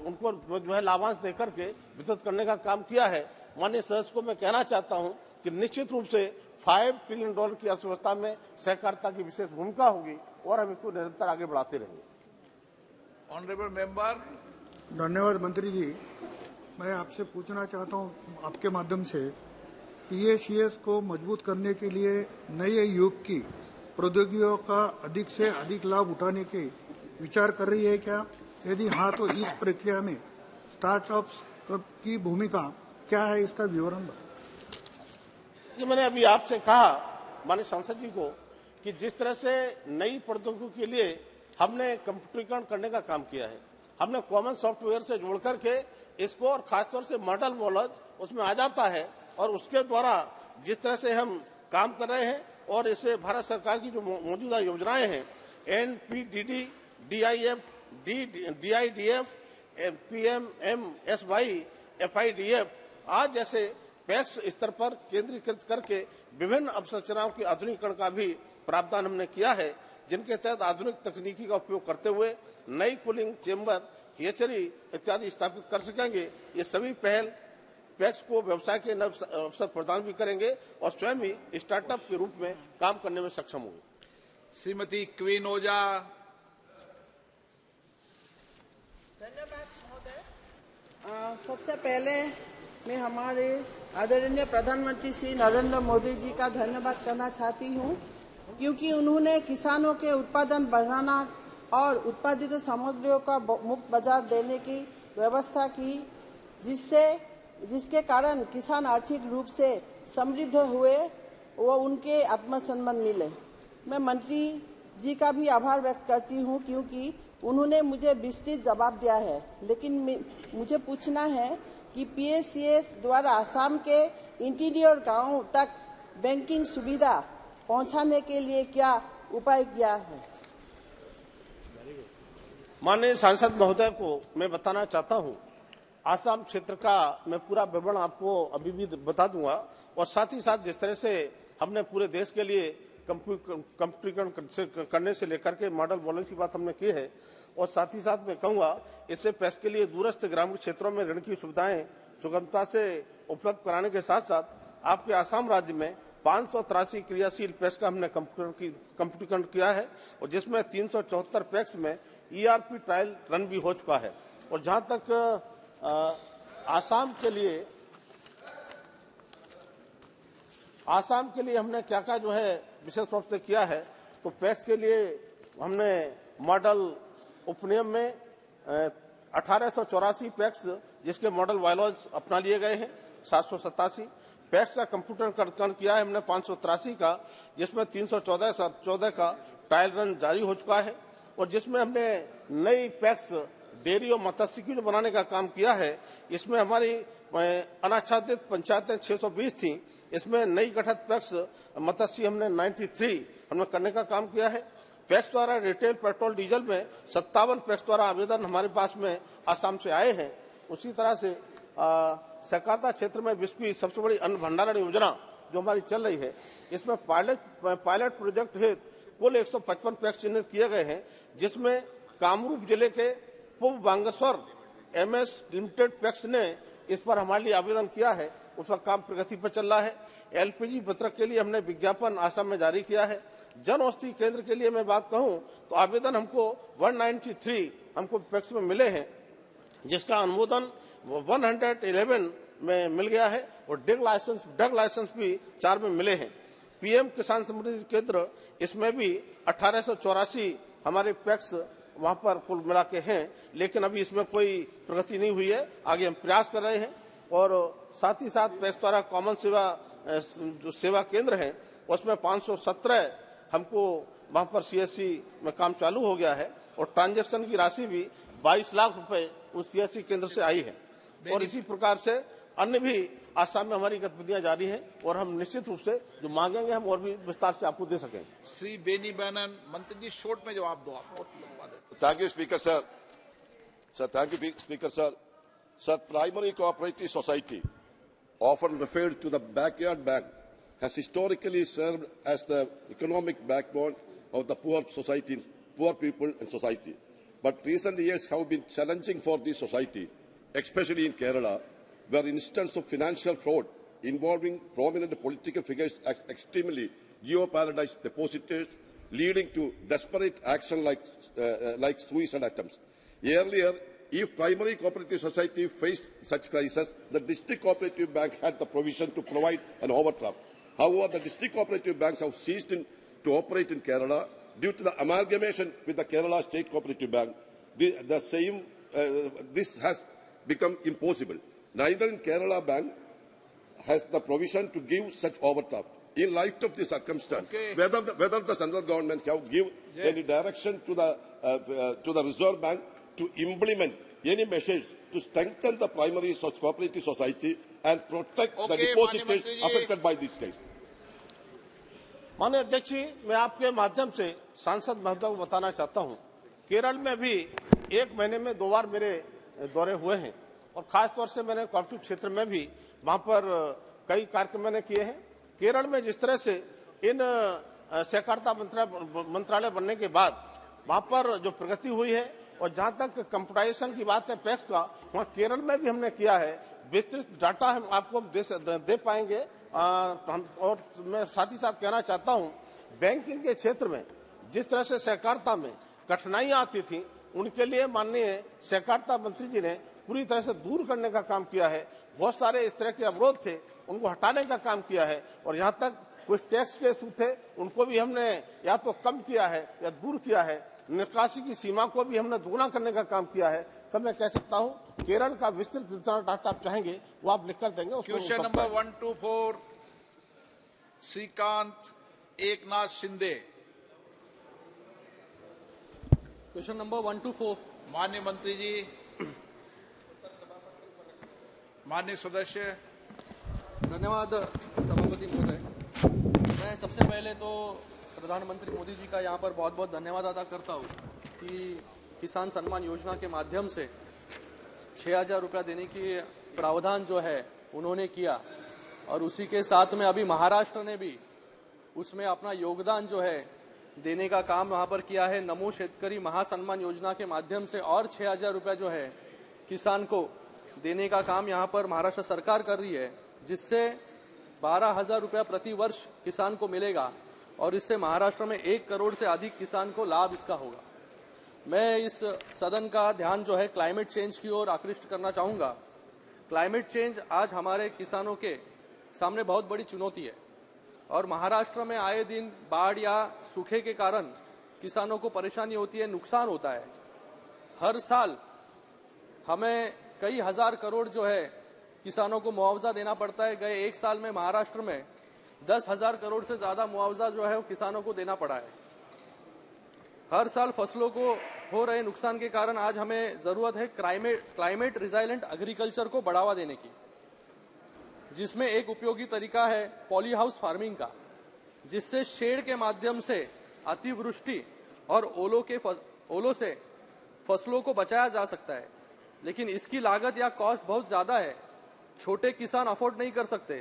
उनको जो है लाभांश देकर के वितरित करने का काम किया है। माननीय सदस्य को मैं कहना चाहता हूं कि निश्चित रूप से $5 ट्रिलियन की अर्थव्यवस्था में सहकारिता की विशेष भूमिका होगी और हम इसको निरंतर आगे बढ़ाते रहेंगे। Honourable member. धन्यवाद मंत्री जी। मैं आपसे पूछना चाहता हूं आपके माध्यम से, PACS को मजबूत करने के लिए नए युग की प्रौद्योगिकियों का अधिक से अधिक लाभ उठाने के विचार कर रही है क्या? यदि हाँ, तो इस प्रक्रिया में स्टार्टअप्स की भूमिका क्या है, इसका विवरण बताएं। मैंने अभी आपसे कहा माननीय सांसद जी को कि जिस तरह से नई प्रौद्योगिकी के लिए हमने कंप्यूटरीकरण करने का काम किया है, हमने कॉमन सॉफ्टवेयर से जोड़ करके इसको, और खासतौर से मॉडल नॉलेज उसमें आ जाता है और उसके द्वारा जिस तरह से हम काम कर रहे हैं और इसे भारत सरकार की जो मौजूदा योजनाएं हैं, NPDD, DIF, DIDF, PMMSY, FIDF, आज जैसे पैक्स स्तर पर केंद्रीकृत करके विभिन्न अवसंरचनाओं के आधुनिकीकरण का भी प्रावधान हमने किया है, जिनके तहत आधुनिक तकनीकी का उपयोग करते हुए नई कूलिंग चेंबर, हेचरी इत्यादि स्थापित कर सकेंगे। ये सभी पहल पैक्स को व्यवसाय के नव अवसर प्रदान भी करेंगे और स्वयं ही स्टार्टअप के रूप में काम करने में सक्षम होंगे। श्रीमती क्वीन ओझा। धन्यवाद महोदय। सबसे पहले मैं हमारे आदरणीय प्रधानमंत्री श्री नरेंद्र मोदी जी का धन्यवाद करना चाहती हूँ, क्योंकि उन्होंने किसानों के उत्पादन बढ़ाना और उत्पादित सामग्रियों का मुक्त बाजार देने की व्यवस्था की, जिसके कारण किसान आर्थिक रूप से समृद्ध हुए व उनके आत्मसम्मान मिले। मैं मंत्री जी का भी आभार व्यक्त करती हूँ, क्योंकि उन्होंने मुझे विस्तृत जवाब दिया है। लेकिन मुझे पूछना है कि PACS द्वारा असम के इंटीरियर गांवों तक बैंकिंग सुविधा पहुंचाने के लिए क्या उपाय किया है? माननीय सांसद महोदय को मैं बताना चाहता हूं, आसाम क्षेत्र का मैं पूरा विवरण आपको अभी भी बता दूंगा और साथ ही साथ जिस तरह से हमने पूरे देश के लिए कंप्यूटरीकरण करने से लेकर के मॉडल बोलने की बात हमने की है, और साथ ही साथ मैं कहूंगा इससे पैक्स के लिए दूरस्थ ग्रामीण क्षेत्रों में ऋण की सुविधाएं सुगमता से उपलब्ध कराने के साथ साथ आपके आसाम राज्य में 583 क्रियाशील पैक्स का हमने कंप्यूटरीकरण किया है और जिसमें 374 पैक्स में ERP ट्रायल रन भी हो चुका है। और जहां तक आसाम के लिए हमने क्या क्या जो है विशेष रूप से किया है, तो पैक्स के लिए हमने मॉडल उपनियम में 1884 पैक्स जिसके मॉडल वायलॉज अपना लिए गए हैं, 787 पैक्स का कंप्यूटरीकरण किया है हमने 583 का, जिसमें 314 का ट्रायल रन जारी हो चुका है और जिसमें हमने नई पैक्स डेयरी और मत्स्य की बनाने का काम किया है। इसमें हमारी अनाच्छादित पंचायतें 620 थी, इसमें नई गठित पैक्स मत्स्य हमने 93 हमने करने का काम किया है। पैक्स द्वारा रिटेल पेट्रोल डीजल में 57 पैक्स द्वारा आवेदन हमारे पास में आसाम से आए हैं। उसी तरह से सहकारिता क्षेत्र में विश्व की सबसे बड़ी अन्न भंडारण योजना जो हमारी चल रही है, इसमें पायलट प्रोजेक्ट हेतु कुल 155 पैक्स चिन्हित किए गए हैं, जिसमें कामरूप जिले के पूर्व बांगेश्वर MS लिमिटेड पैक्स ने इस पर हमारे लिए आवेदन किया है, उसका काम प्रगति पर चल रहा है। LPG वितरक के लिए हमने विज्ञापन आसाम में जारी किया है। जन औषधि केंद्र के लिए मैं बात कहूं तो आवेदन हमको 193 हमको पैक्स में मिले हैं, जिसका अनुमोदन 111 में मिल गया है और ड्रग लाइसेंस भी 4 में मिले हैं। पीएम किसान समृद्धि केंद्र इसमें भी 1884 हमारे पैक्स वहां पर कुल मिला के हैं, लेकिन अभी इसमें कोई प्रगति नहीं हुई है। आगे हम प्रयास कर रहे हैं और साथ ही साथ पैक्स द्वारा कॉमन जो सेवा केंद्र है उसमें 517 हमको वहां पर सीएससी में काम चालू हो गया है और ट्रांजैक्शन की राशि भी 22 लाख रुपए उस सीएससी केंद्र से आई है। और इसी प्रकार से अन्य भी आसाम में हमारी गतिविधियां जारी हैं और हम निश्चित रूप से जो मांगेंगे हम और भी विस्तार से आपको दे सकें। श्री बेनी बैनन, मंत्री जी शॉर्ट में जवाब दो आप। Thank you, Speaker, sir. Sir, thank you, Speaker, sir. Sir, primary cooperative society, often referred to the backyard bank, has historically served as the economic backbone of the poor people in society. But recent years have been challenging for this society, especially in Kerala, where instances of financial fraud involving prominent political figures are extremely geo-paradise depositors, leading to desperate action like suicide attempts. Earlier, if primary cooperative society faced such crisis, the district cooperative bank had the provision to provide an overdraft. However, the district cooperative banks have ceased to operate in Kerala due to the amalgamation with the Kerala State Cooperative Bank. This has become impossible. Neither in Kerala Bank has the provision to give such overdraft. In light of this circumstance, whether the central government have given any direction to the Reserve Bank to implement any measures to strengthen the primary cooperative society and protect the depositors affected by this case. माननीय अध्यक्ष जी, मैं आपके माध्यम से सांसद महोदय को बताना चाहता हूं, केरल में भी 1 महीने में 2 बार मेरे दौरे हुए हैं और खास तौर से मैंने कोऑपरेटिव क्षेत्र में भी वहां पर कई कार्यक्रम मैंने किए हैं। केरल में जिस तरह से इन सहकारिता मंत्रालय बनने के बाद वहां पर जो प्रगति हुई है और जहां तक कंप्यूटराइजेशन की बात है पैक्स का, वहां केरल में भी हमने किया है। विस्तृत डाटा हम आपको दे पाएंगे। और मैं साथ ही साथ कहना चाहता हूं, बैंकिंग के क्षेत्र में जिस तरह से सहकारिता में कठिनाइयां आती थी, उनके लिए माननीय सहकारिता मंत्री जी ने पूरी तरह से दूर करने का काम किया है। बहुत सारे इस तरह के अवरोध थे, उनको हटाने का काम किया है और यहाँ तक कुछ टैक्स के इशू थे, उनको भी हमने या तो कम किया है या दूर किया है। निकासी की सीमा को भी हमने दोगुना करने का काम किया है। तब मैं कह सकता हूं, केरल का विस्तृत जितना डाटा आप चाहेंगे वो आप लिख कर देंगे। Question number 124 Shrikant Eknath Shinde. Question number 124। माननीय मंत्री जी, माननीय सदस्य। धन्यवाद सभापति महोदय। मैं सबसे पहले तो प्रधानमंत्री मोदी जी का यहाँ पर बहुत बहुत धन्यवाद अदा करता हूँ कि किसान सम्मान योजना के माध्यम से 6,000 रुपया देने की प्रावधान जो है उन्होंने किया और उसी के साथ में अभी महाराष्ट्र ने भी उसमें अपना योगदान जो है देने का काम वहाँ पर किया है। नमो शेतकरी महासम्मान योजना के माध्यम से और 6,000 रुपया जो है किसान को देने का काम यहाँ पर महाराष्ट्र सरकार कर रही है, जिससे 12,000 रुपया प्रति वर्ष किसान को मिलेगा और इससे महाराष्ट्र में 1 करोड़ से अधिक किसान को लाभ इसका होगा। मैं इस सदन का ध्यान जो है क्लाइमेट चेंज की ओर आकृष्ट करना चाहूँगा। क्लाइमेट चेंज आज हमारे किसानों के सामने बहुत बड़ी चुनौती है और महाराष्ट्र में आए दिन बाढ़ या सूखे के कारण किसानों को परेशानी होती है, नुकसान होता है। हर साल हमें कई हजार करोड़ जो है किसानों को मुआवजा देना पड़ता है। गए 1 साल में महाराष्ट्र में 10,000 करोड़ से ज्यादा मुआवजा जो है वो किसानों को देना पड़ा है। हर साल फसलों को हो रहे नुकसान के कारण आज हमें जरूरत है क्लाइमेट रिजाइलेंट एग्रीकल्चर को बढ़ावा देने की, जिसमें एक उपयोगी तरीका है पॉली हाउस फार्मिंग का, जिससे शेड के माध्यम से अतिवृष्टि और ओलों से फसलों को बचाया जा सकता है। लेकिन इसकी लागत या कॉस्ट बहुत ज्यादा है, छोटे किसान अफोर्ड नहीं कर सकते।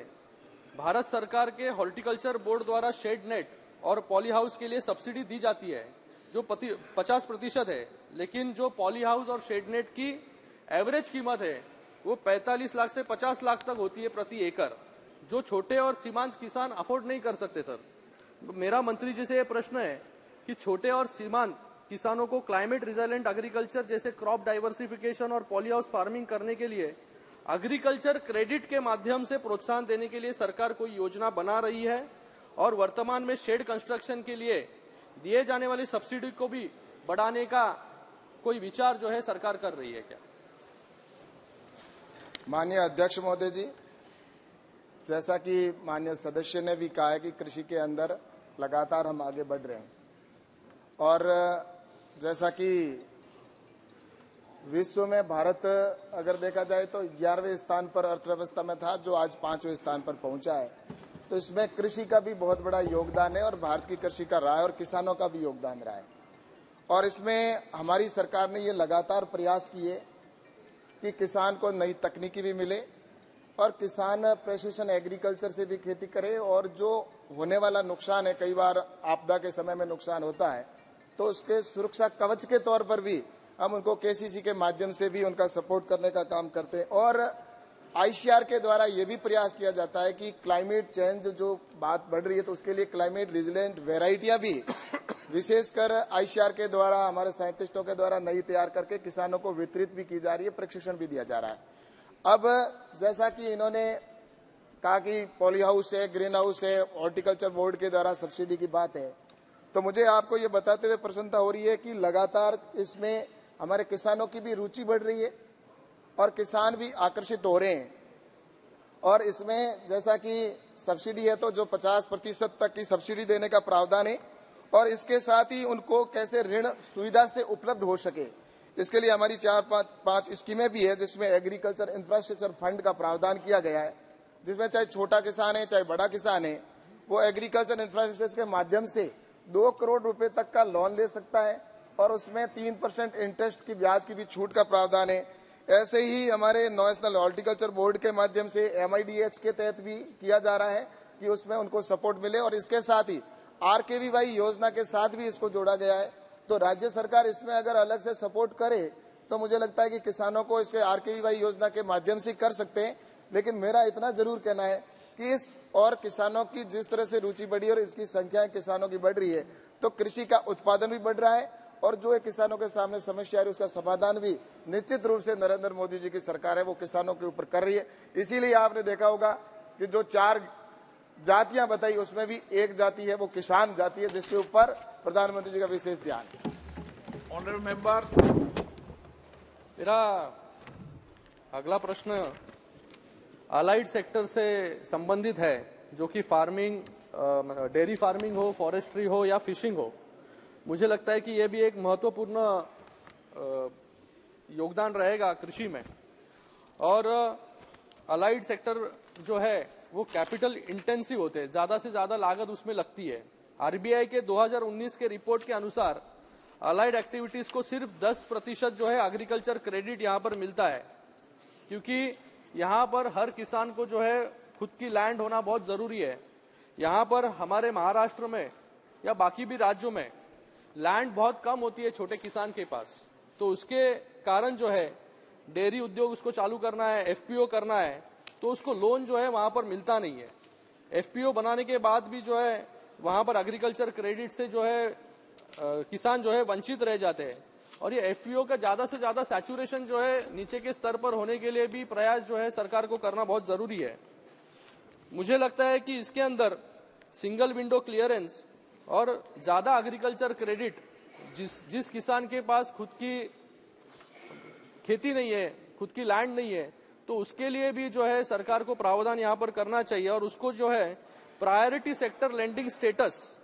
भारत सरकार के हॉर्टिकल्चर बोर्ड द्वारा शेड नेट और पॉली हाउस के लिए सब्सिडी दी जाती है जो 50% है, लेकिन जो पॉली हाउस और शेड नेट की एवरेज कीमत है वो 45 लाख से 50 लाख तक होती है प्रति एकड़, जो छोटे और सीमांत किसान अफोर्ड नहीं कर सकते सर। मेरा मंत्री जी से ये प्रश्न है कि छोटे और सीमांत किसानों को क्लाइमेट रिजिलेंट एग्रीकल्चर जैसे क्रॉप डाइवर्सिफिकेशन और पॉली हाउस फार्मिंग करने के लिए एग्रीकल्चर क्रेडिट के माध्यम से प्रोत्साहन देने के लिए सरकार कोई योजना बना रही है, और वर्तमान में शेड कंस्ट्रक्शन के लिए दिए जाने वाली सब्सिडी को भी बढ़ाने का कोई विचार जो है सरकार कर रही है क्या? माननीय अध्यक्ष महोदय जी, जैसा कि माननीय सदस्य ने भी कहा है कि कृषि के अंदर लगातार हम आगे बढ़ रहे हैं, और जैसा कि विश्व में भारत अगर देखा जाए तो 11वें स्थान पर अर्थव्यवस्था में था, जो आज 5वें स्थान पर पहुंचा है। तो इसमें कृषि का भी बहुत बड़ा योगदान है, और भारत की कृषि का रहा है, और किसानों का भी योगदान रहा है। और इसमें हमारी सरकार ने ये लगातार प्रयास किए कि किसान को नई तकनीकी भी मिले, और किसान प्रेसिशन एग्रीकल्चर से भी खेती करे, और जो होने वाला नुकसान है, कई बार आपदा के समय में नुकसान होता है, तो उसके सुरक्षा कवच के तौर पर भी हम उनको केसीसी के माध्यम से भी उनका सपोर्ट करने का काम करते हैं। और आईसीआर के द्वारा ये भी प्रयास किया जाता है कि क्लाइमेट चेंज जो बात बढ़ रही है, तो उसके लिए क्लाइमेट रेजिलेंट वेराइटियां भी विशेषकर आईसीआर के द्वारा, हमारे साइंटिस्टों के द्वारा नई तैयार करके किसानों को वितरित भी की जा रही है, प्रशिक्षण भी दिया जा रहा है। अब जैसा कि इन्होंने कहा कि पॉली हाउस है, ग्रीन हाउस है, हॉर्टिकल्चर बोर्ड के द्वारा सब्सिडी की बात है, तो मुझे आपको ये बताते हुए प्रसन्नता हो रही है कि लगातार इसमें हमारे किसानों की भी रुचि बढ़ रही है, और किसान भी आकर्षित हो रहे हैं। और इसमें जैसा कि सब्सिडी है, तो जो 50% तक की सब्सिडी देने का प्रावधान है, और इसके साथ ही उनको कैसे ऋण सुविधा से उपलब्ध हो सके, इसके लिए हमारी 4-5 स्कीमें भी है, जिसमें एग्रीकल्चर इंफ्रास्ट्रक्चर फंड का प्रावधान किया गया है, जिसमें चाहे छोटा किसान है चाहे बड़ा किसान है, वो एग्रीकल्चर इंफ्रास्ट्रक्चर के माध्यम से 2 करोड़ रुपए तक का लोन ले सकता है, और उसमें 3% इंटरेस्ट की ब्याज की भी छूट का प्रावधान है। ऐसे ही हमारे नेशनल हॉर्टिकल्चर बोर्ड के माध्यम से MIDH के तहत भी किया जा रहा है कि उसमें उनको सपोर्ट मिले, और इसके साथ ही RKVY योजना के साथ भी इसको जोड़ा गया है। तो राज्य सरकार इसमें अगर अलग से सपोर्ट करे, तो मुझे लगता है कि किसानों को इसके RKVY योजना के माध्यम से कर सकते हैं। लेकिन मेरा इतना जरूर कहना है कि इस और किसानों की जिस तरह से रुचि बढ़ी और इसकी संख्या किसानों की बढ़ रही है, तो कृषि का उत्पादन भी बढ़ रहा है, और जो एक किसानों के सामने समस्या है उसका समाधान भी निश्चित रूप से नरेंद्र मोदी जी की सरकार है वो किसानों के ऊपर कर रही है। इसीलिए आपने देखा होगा कि जो 4 जातियां बताई, उसमें भी एक जाति है वो किसान जाति है, जिसके ऊपर प्रधानमंत्री जी का विशेष ध्यान है। ऑनरेबल मेंबर्स, मेरा अगला प्रश्न अलाइड सेक्टर से संबंधित है, जो कि फार्मिंग, डेयरी फार्मिंग हो, फॉरेस्ट्री हो या फिशिंग हो। मुझे लगता है कि यह भी एक महत्वपूर्ण योगदान रहेगा कृषि में। और अलाइड सेक्टर जो है वो कैपिटल इंटेंसिव होते हैं, ज्यादा से ज्यादा लागत उसमें लगती है। आरबीआई के 2019 के रिपोर्ट के अनुसार अलाइड एक्टिविटीज को सिर्फ 10% जो है एग्रीकल्चर क्रेडिट यहाँ पर मिलता है, क्योंकि यहाँ पर हर किसान को जो है खुद की लैंड होना बहुत जरूरी है। यहाँ पर हमारे महाराष्ट्र में या बाकी भी राज्यों में लैंड बहुत कम होती है छोटे किसान के पास, तो उसके कारण जो है डेयरी उद्योग उसको चालू करना है, एफपीओ करना है, तो उसको लोन जो है वहां पर मिलता नहीं है। एफपीओ बनाने के बाद भी जो है वहां पर एग्रीकल्चर क्रेडिट से जो है किसान जो है वंचित रह जाते हैं। और ये एफपीओ का ज्यादा से ज्यादा सैचुरेशन जो है नीचे के स्तर पर होने के लिए भी प्रयास जो है सरकार को करना बहुत जरूरी है। मुझे लगता है कि इसके अंदर सिंगल विंडो क्लियरेंस और ज्यादा एग्रीकल्चर क्रेडिट, जिस किसान के पास खुद की खेती नहीं है, खुद की लैंड नहीं है, तो उसके लिए भी जो है सरकार को प्रावधान यहाँ पर करना चाहिए, और उसको जो है प्रायोरिटी सेक्टर लेंडिंग स्टेटस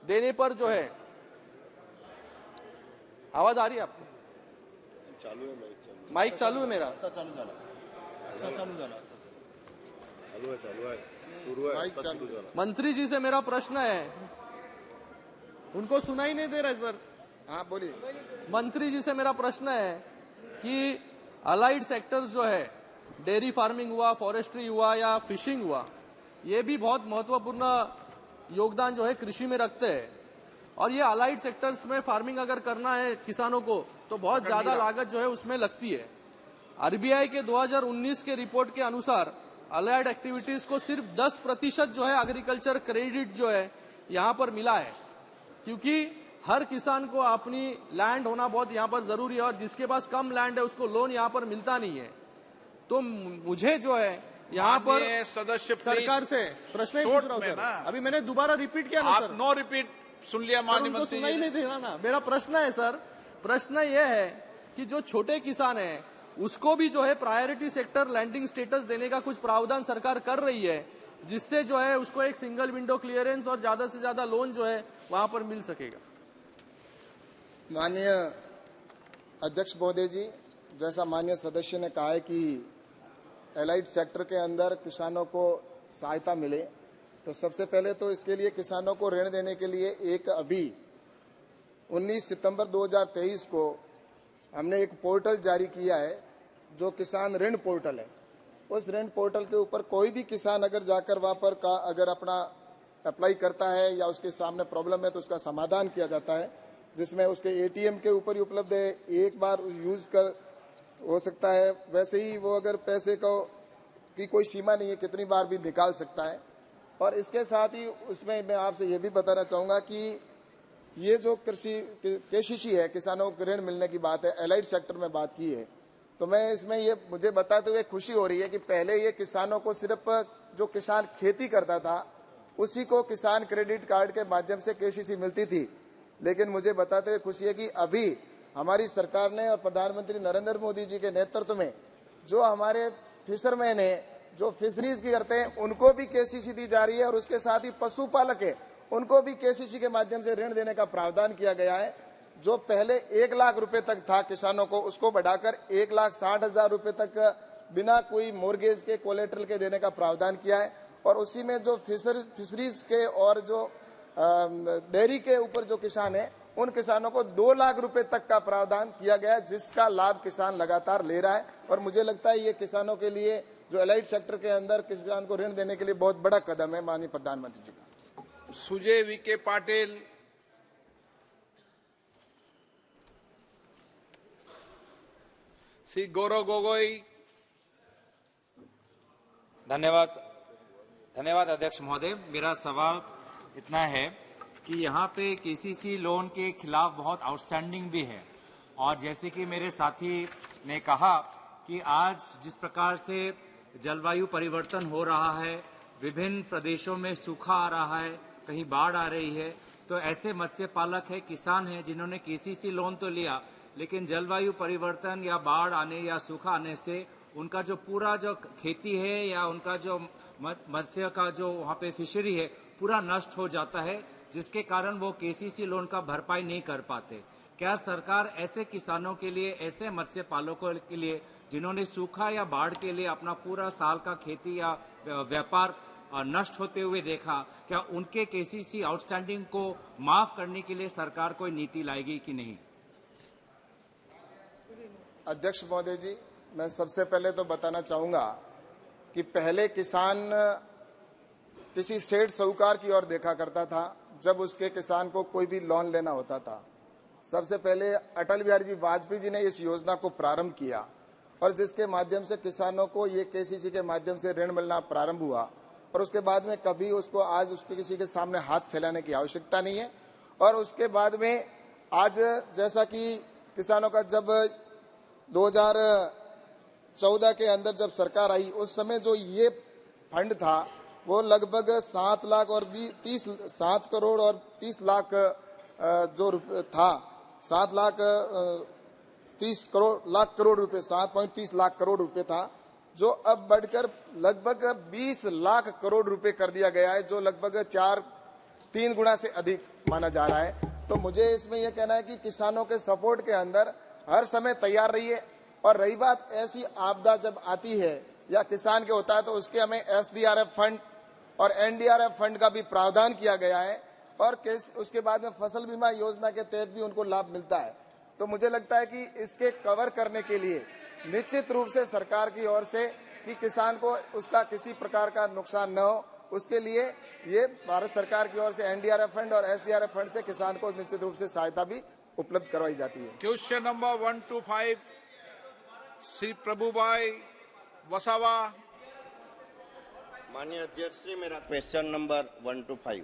देने पर जो है। आवाज आ रही है आपको? चालू है माइक चालू है मेरा? चालू है शुरू है। मंत्री जी से मेरा प्रश्न है, उनको सुनाई नहीं दे रहा है सर? हाँ बोलिए। मंत्री जी से मेरा प्रश्न है कि अलाइड सेक्टर्स जो है, डेयरी फार्मिंग हुआ, फॉरेस्ट्री हुआ या फिशिंग हुआ, ये भी बहुत महत्वपूर्ण योगदान जो है कृषि में रखते हैं। और ये अलाइड सेक्टर्स में फार्मिंग अगर करना है किसानों को तो बहुत ज्यादा लागत जो है उसमें लगती है। आरबीआई के 2019 के रिपोर्ट के अनुसार अलाइड एक्टिविटीज को सिर्फ 10% जो है एग्रीकल्चर क्रेडिट जो है यहाँ पर मिला है, क्योंकि हर किसान को अपनी लैंड होना बहुत यहाँ पर जरूरी है और जिसके पास कम लैंड है उसको लोन यहाँ पर मिलता नहीं है। तो मुझे जो है यहाँ पर सदस्य सरकार से प्रश्न ही पूछ रहा हूँ सर। अभी मैंने दोबारा रिपीट किया ना सर। नो रिपीट सुन लिया माननीय मंत्री सुना ही नहीं था ना। मेरा प्रश्न है सर, प्रश्न ये है कि जो छोटे किसान हैं उसको भी जो है प्रायोरिटी सेक्टर लैंडिंग स्टेटस देने का कुछ प्रावधान सरकार कर रही है, जिससे जो है उसको एक सिंगल विंडो क्लियरेंस और ज्यादा से ज्यादा लोन जो है वहां पर मिल सकेगा। माननीय अध्यक्ष महोदय जी, जैसा माननीय सदस्य ने कहा है कि एलाइड सेक्टर के अंदर किसानों को सहायता मिले, तो सबसे पहले तो इसके लिए किसानों को ऋण देने के लिए एक अभी 19 सितंबर 2023 को हमने एक पोर्टल जारी किया है जो किसान ऋण पोर्टल है। उस ऋण पोर्टल के ऊपर कोई भी किसान अगर जाकर वहां पर का अगर अपना अप्लाई करता है या उसके सामने प्रॉब्लम है तो उसका समाधान किया जाता है, जिसमें उसके एटीएम के ऊपर ही उपलब्ध है, एक बार यूज कर हो सकता है। वैसे ही वो अगर पैसे को की कोई सीमा नहीं है, कितनी बार भी निकाल सकता है। और इसके साथ ही उसमें मैं आपसे ये भी बताना चाहूंगा कि ये जो कृषि केसीसी है, किसानों को ऋण मिलने की बात है, एलाइड सेक्टर में बात की है, तो मैं इसमें ये मुझे बताते हुए खुशी हो रही है कि पहले ये किसानों को सिर्फ जो किसान खेती करता था उसी को किसान क्रेडिट कार्ड के माध्यम से केसीसी मिलती थी, लेकिन मुझे बताते हुए खुशी है कि अभी हमारी सरकार ने और प्रधानमंत्री नरेंद्र मोदी जी के नेतृत्व में जो हमारे फिशरमैन है, जो फिशरीज की करते हैं, उनको भी केसीसी दी जा रही है और उसके साथ ही पशुपालक है उनको भी केसीसी के माध्यम से ऋण देने का प्रावधान किया गया है। जो पहले 1 लाख रुपए तक था किसानों को, उसको बढ़ाकर 1,60,000 रुपए तक बिना कोई मोर्गेज के कोलेट्रल के देने का प्रावधान किया है। और उसी में जो फिशरीज के और जो डेयरी के ऊपर जो किसान है उन किसानों को 2 लाख रुपए तक का प्रावधान किया गया है, जिसका लाभ किसान लगातार ले रहा है। और मुझे लगता है ये किसानों के लिए जो एलाइड सेक्टर के अंदर किसान को ऋण देने के लिए बहुत बड़ा कदम है माननीय प्रधानमंत्री जी का। सुजय विखे पाटिल, श्री गौरव गोगोई। धन्यवाद अध्यक्ष महोदय। मेरा सवाल इतना है कि यहाँ पे केसीसी लोन के खिलाफ बहुत आउटस्टैंडिंग भी है, और जैसे कि मेरे साथी ने कहा कि आज जिस प्रकार से जलवायु परिवर्तन हो रहा है, विभिन्न प्रदेशों में सूखा आ रहा है, कहीं बाढ़ आ रही है, तो ऐसे मत्स्य पालक है, किसान हैं जिन्होंने केसीसी लोन तो लिया, लेकिन जलवायु परिवर्तन या बाढ़ आने या सूखा आने से उनका जो पूरा जो खेती है या उनका जो मत्स्य का जो वहाँ पे फिशरी है पूरा नष्ट हो जाता है, जिसके कारण वो केसीसी लोन का भरपाई नहीं कर पाते। क्या सरकार ऐसे किसानों के लिए, ऐसे मत्स्य पालकों के लिए जिन्होंने सूखा या बाढ़ के लिए अपना पूरा साल का खेती या व्यापार नष्ट होते हुए देखा, क्या उनके केसीसी आउटस्टैंडिंग को माफ करने के लिए सरकार कोई नीति लाएगी कि नहीं? अध्यक्ष महोदय जी, मैं सबसे पहले तो बताना चाहूंगा कि पहले किसान किसी सेठ साहूकार की ओर देखा करता था जब उसके किसान को कोई भी लोन लेना होता था। सबसे पहले अटल बिहारी जी वाजपेयी जी ने इस योजना को प्रारंभ किया और जिसके माध्यम से किसानों को ये केसीसी के माध्यम से ऋण मिलना प्रारंभ हुआ, और उसके बाद में कभी उसको आज उसके किसी के सामने हाथ फैलाने की आवश्यकता नहीं है। और उसके बाद में आज जैसा कि किसानों का जब 2014 के अंदर जब सरकार आई, उस समय जो ये फंड था वो लगभग 7 लाख और 7 करोड़ और 30 लाख जो था, 7 लाख 30 करोड़ रुपए, 7.30 लाख करोड़ रुपए था, जो अब बढ़कर लगभग 20 लाख करोड़ रुपए कर दिया गया है, जो लगभग 3 गुना से अधिक माना जा रहा है। तो मुझे इसमें यह कहना है कि किसानों के सपोर्ट के अंदर हर समय तैयार रहिए। और रही बात ऐसी आपदा जब आती है या किसान के होता है तो उसके हमें SDRF फंड और NDRF फंड का भी प्रावधान किया गया है, और उसके बाद में फसल बीमा योजना के तहत भी उनको लाभ मिलता है। तो मुझे लगता है कि इसके कवर करने के लिए निश्चित रूप से सरकार की ओर से कि किसान को उसका किसी प्रकार का नुकसान न हो, उसके लिए ये भारत सरकार की ओर से NDRF फंड और SDRF फंड से किसान को निश्चित रूप से सहायता भी उपलब्ध करवाई जाती है। Question number 125 Shri Prabhubhai Vasava. माननीय अध्यक्ष श्री, मेरा क्वेश्चन नंबर 125।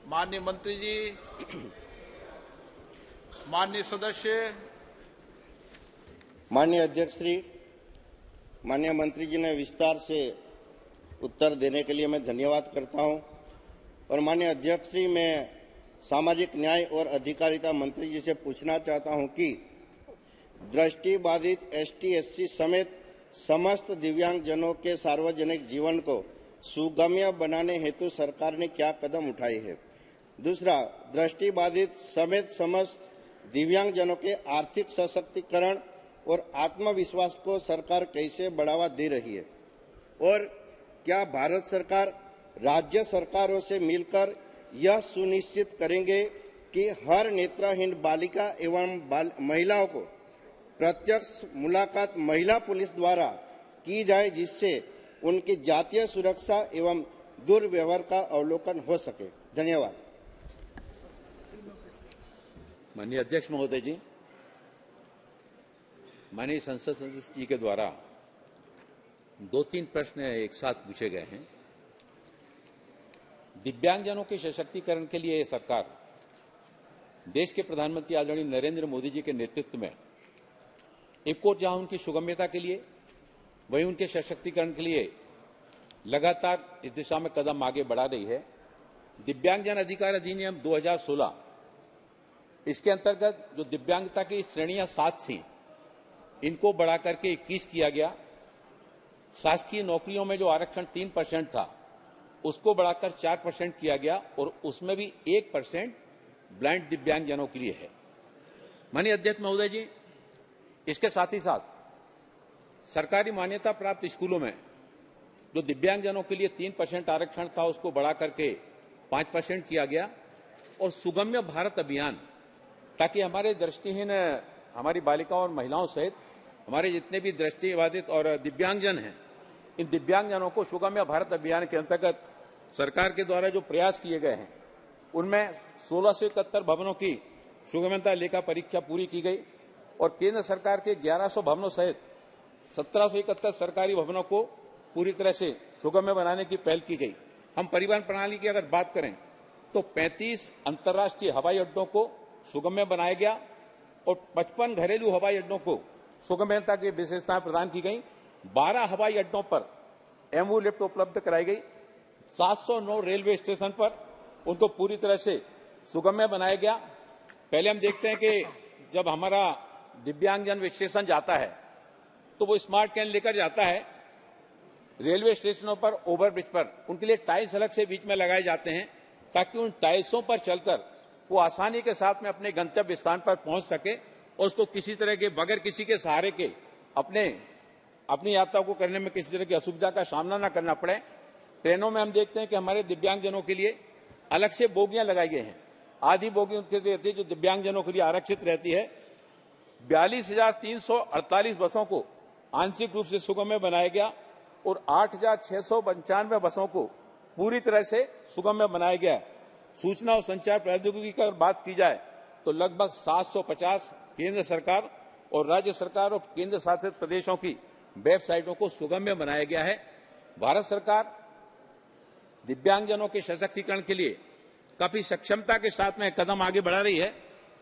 माननीय मंत्री जी, माननीय सदस्य। माननीय अध्यक्ष श्री, माननीय मंत्री जी ने विस्तार से उत्तर देने के लिए मैं धन्यवाद करता हूं। और माननीय अध्यक्ष श्री, मैं सामाजिक न्याय और अधिकारिता मंत्री जी से पूछना चाहता हूं कि दृष्टिबाधित ST/SC समेत समस्त दिव्यांगजनों के सार्वजनिक जीवन को सुगम्य बनाने हेतु सरकार ने क्या कदम उठाए हैं। दूसरा, दृष्टिबाधित समेत समस्त दिव्यांगजनों के आर्थिक सशक्तिकरण और आत्मविश्वास को सरकार कैसे बढ़ावा दे रही है। और क्या भारत सरकार राज्य सरकारों से मिलकर यह सुनिश्चित करेंगे कि हर नेत्रहीन बालिका एवं महिलाओं को प्रत्यक्ष मुलाकात महिला पुलिस द्वारा की जाए, जिससे उनकी जातीय सुरक्षा एवं दुर्व्यवहार का अवलोकन हो सके। धन्यवाद। माननीय अध्यक्ष महोदय जी, माननीय संसद सदस्य जी के द्वारा 2-3 प्रश्न एक साथ पूछे गए हैं। दिव्यांगजनों के सशक्तिकरण के लिए सरकार देश के प्रधानमंत्री आदरणीय नरेंद्र मोदी जी के नेतृत्व में एक और जहां उनकी सुगम्यता के लिए वहीं उनके सशक्तिकरण के लिए लगातार इस दिशा में कदम आगे बढ़ा रही है। दिव्यांगजन अधिकार अधिनियम 2016, इसके अंतर्गत जो दिव्यांगता की श्रेणियां 7 थी, इनको बढ़ा करके 21 किया गया। शासकीय नौकरियों में जो आरक्षण 3% था, उसको बढ़ाकर 4% किया गया और उसमें भी 1% ब्लाइंड दिव्यांगजनों के लिए है। माननीय अध्यक्ष महोदय जी, इसके साथ ही साथ सरकारी मान्यता प्राप्त स्कूलों में जो दिव्यांगजनों के लिए 3% आरक्षण था, उसको बढ़ा करके 5% किया गया। और सुगम्य भारत अभियान, ताकि हमारे दृष्टिहीन हमारी बालिकाओं और महिलाओं सहित हमारे जितने भी दृष्टिबाधित और दिव्यांगजन हैं, इन दिव्यांगजनों को सुगम्य भारत अभियान के अंतर्गत सरकार के द्वारा जो प्रयास किए गए हैं, उनमें 1671 भवनों की सुगम्यता लेखा परीक्षा पूरी की गई और केंद्र सरकार के 1100 भवनों सहित 1771 सरकारी भवनों को पूरी तरह से सुगम्य बनाने की पहल की गई। हम परिवहन प्रणाली की अगर बात करें तो 35 अंतर्राष्ट्रीय हवाई अड्डों को सुगम्य बनाया गया और 55 घरेलू हवाई अड्डों को सुगम्यता की विशेषताएं प्रदान की गई। 12 हवाई अड्डों पर एमओ लिफ्ट उपलब्ध कराई गई। 709 रेलवे स्टेशन पर उनको पूरी तरह से सुगम्य बनाया गया। पहले हम देखते हैं कि जब हमारा दिव्यांगजन स्टेशन जाता है तो वो स्मार्ट कैन लेकर जाता है। रेलवे स्टेशनों पर, ओवरब्रिज पर उनके लिए टाइल्स अलग से बीच में लगाए जाते हैं, ताकि उन टाइल्सों पर चलकर वो आसानी के साथ में अपने गंतव्य स्थान पर पहुंच सके और उसको किसी तरह के बगैर किसी के सहारे के अपनी यात्रा को करने में किसी तरह की असुविधा का सामना न करना पड़े। ट्रेनों में हम देखते हैं कि हमारे दिव्यांगजनों के लिए अलग से बोगियां लगाई गई हैं। आधी बोगी उनके लिए रहती है जो दिव्यांगजनों के लिए आरक्षित रहती है। 42,348 बसों को आंशिक रूप से सुगम्य बनाया गया और 8,695 बसों को पूरी तरह से सुगम्य बनाया गया। सूचना और संचार प्रौद्योगिकी की अगर बात की जाए तो लगभग 750 केंद्र सरकार और राज्य सरकार और केंद्र शासित प्रदेशों की वेबसाइटों को सुगम्य बनाया गया है। भारत सरकार दिव्यांगजनों के सशक्तिकरण के लिए काफी सक्षमता के साथ में कदम आगे बढ़ा रही है।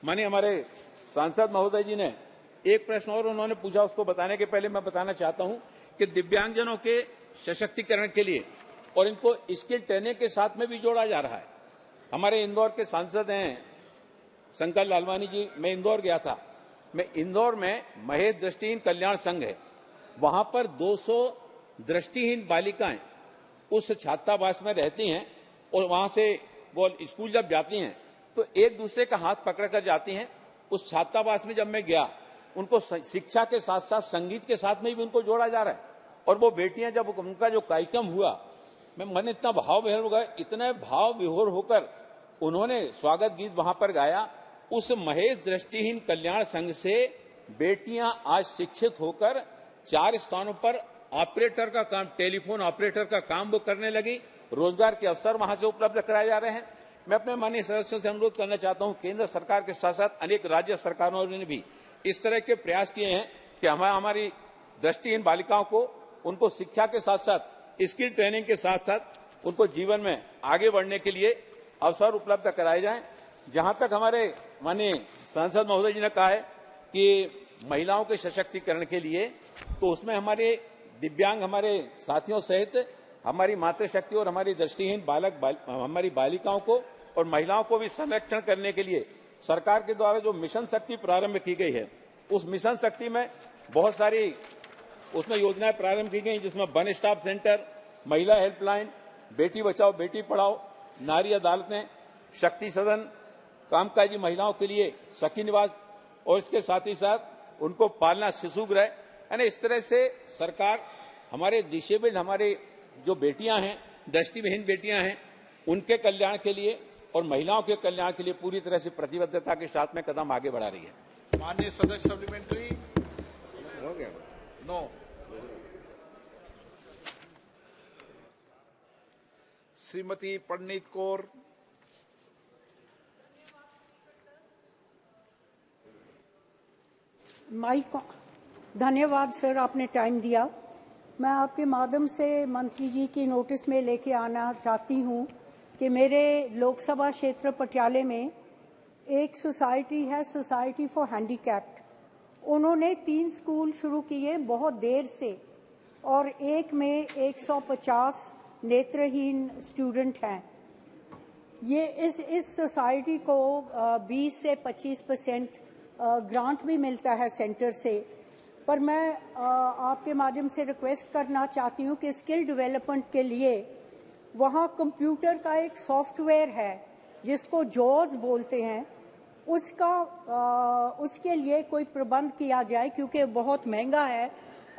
माननीय हमारे सांसद महोदय जी ने एक प्रश्न और उन्होंने पूछा, उसको बताने के पहले मैं बताना चाहता हूं कि दिव्यांगजनों के सशक्तिकरण के लिए और इनको स्किल ट्रेनिंग के साथ में भी जोड़ा जा रहा है। हमारे इंदौर के सांसद हैं शंकर लालवानी जी, मैं इंदौर गया था। मैं इंदौर में महेश दृष्टिहीन कल्याण संघ है, वहां पर 200 दृष्टिहीन बालिकाएं उस छात्रावास में रहती हैं और वहां से वो स्कूल जब जाती हैं तो एक दूसरे का हाथ पकड़ कर जाती हैं। उस छात्रावास में जब मैं गया, उनको शिक्षा के साथ साथ संगीत के साथ में भी उनको जोड़ा जा रहा है। और वो बेटियां जब उनका जो कार्यक्रम हुआ, मैं मन इतना भाव विभोर हो गया, इतने भाव विभोर होकर उन्होंने स्वागत गीत वहां पर गाया। उस महेश दृष्टिहीन कल्याण संघ से बेटियां आज शिक्षित होकर 4 स्थानों पर ऑपरेटर का काम, टेलीफोन ऑपरेटर का काम वो करने लगी। रोजगार के अवसर वहां से उपलब्ध कराए जा रहे हैं। मैं अपने माननीय सदस्यों से अनुरोध करना चाहता हूं, केंद्र सरकार के साथ साथ अनेक राज्य सरकारों ने भी इस तरह के प्रयास किए हैं कि हमारी दृष्टिहीन बालिकाओं को उनको शिक्षा के साथ साथ स्किल ट्रेनिंग के साथ साथ उनको जीवन में आगे बढ़ने के लिए अवसर उपलब्ध कराए जाएं। जहां तक हमारे माननीय सांसद महोदय जी ने कहा है कि महिलाओं के सशक्तिकरण के लिए, तो उसमें हमारे दिव्यांग हमारे साथियों सहित हमारी मातृशक्ति और हमारी दृष्टिहीन हमारी बालिकाओं को और महिलाओं को भी संरक्षण करने के लिए सरकार के द्वारा जो मिशन शक्ति प्रारंभ की गई है, उस मिशन शक्ति में बहुत सारी उसमें योजनाएं प्रारंभ की गई, जिसमें वन स्टॉप सेंटर, महिला हेल्पलाइन, बेटी बचाओ बेटी पढ़ाओ, नारी अदालतें, शक्ति सदन, कामकाजी महिलाओं के लिए सखी निवास और इसके साथ ही साथ उनको पालना शिशु गृह, यानी इस तरह से सरकार हमारे डिसेबल्ड हमारे जो बेटियां हैं, दृष्टिविहीन बेटियां हैं, उनके कल्याण के लिए और महिलाओं के कल्याण के लिए पूरी तरह से प्रतिबद्धता के साथ में कदम आगे बढ़ा रही है। माननीय सदस्य सप्लीमेंट्री हो गया नो। श्रीमती पंडित कौर। माइक। धन्यवाद सर, आपने टाइम दिया। मैं आपके माध्यम से मंत्री जी की नोटिस में लेके आना चाहती हूँ कि मेरे लोकसभा क्षेत्र पटियाले में एक सोसाइटी है, सोसाइटी फॉर हैंडीकैप्ड। उन्होंने 3 स्कूल शुरू किए बहुत देर से और एक में 150 नेत्रहीन स्टूडेंट हैं। ये इस सोसाइटी को 20 से 25% ग्रांट भी मिलता है सेंटर से। पर मैं आपके माध्यम से रिक्वेस्ट करना चाहती हूँ कि स्किल डेवलपमेंट के लिए वहाँ कंप्यूटर का एक सॉफ्टवेयर है जिसको जॉज बोलते हैं, उसके लिए कोई प्रबंध किया जाए, क्योंकि बहुत महंगा है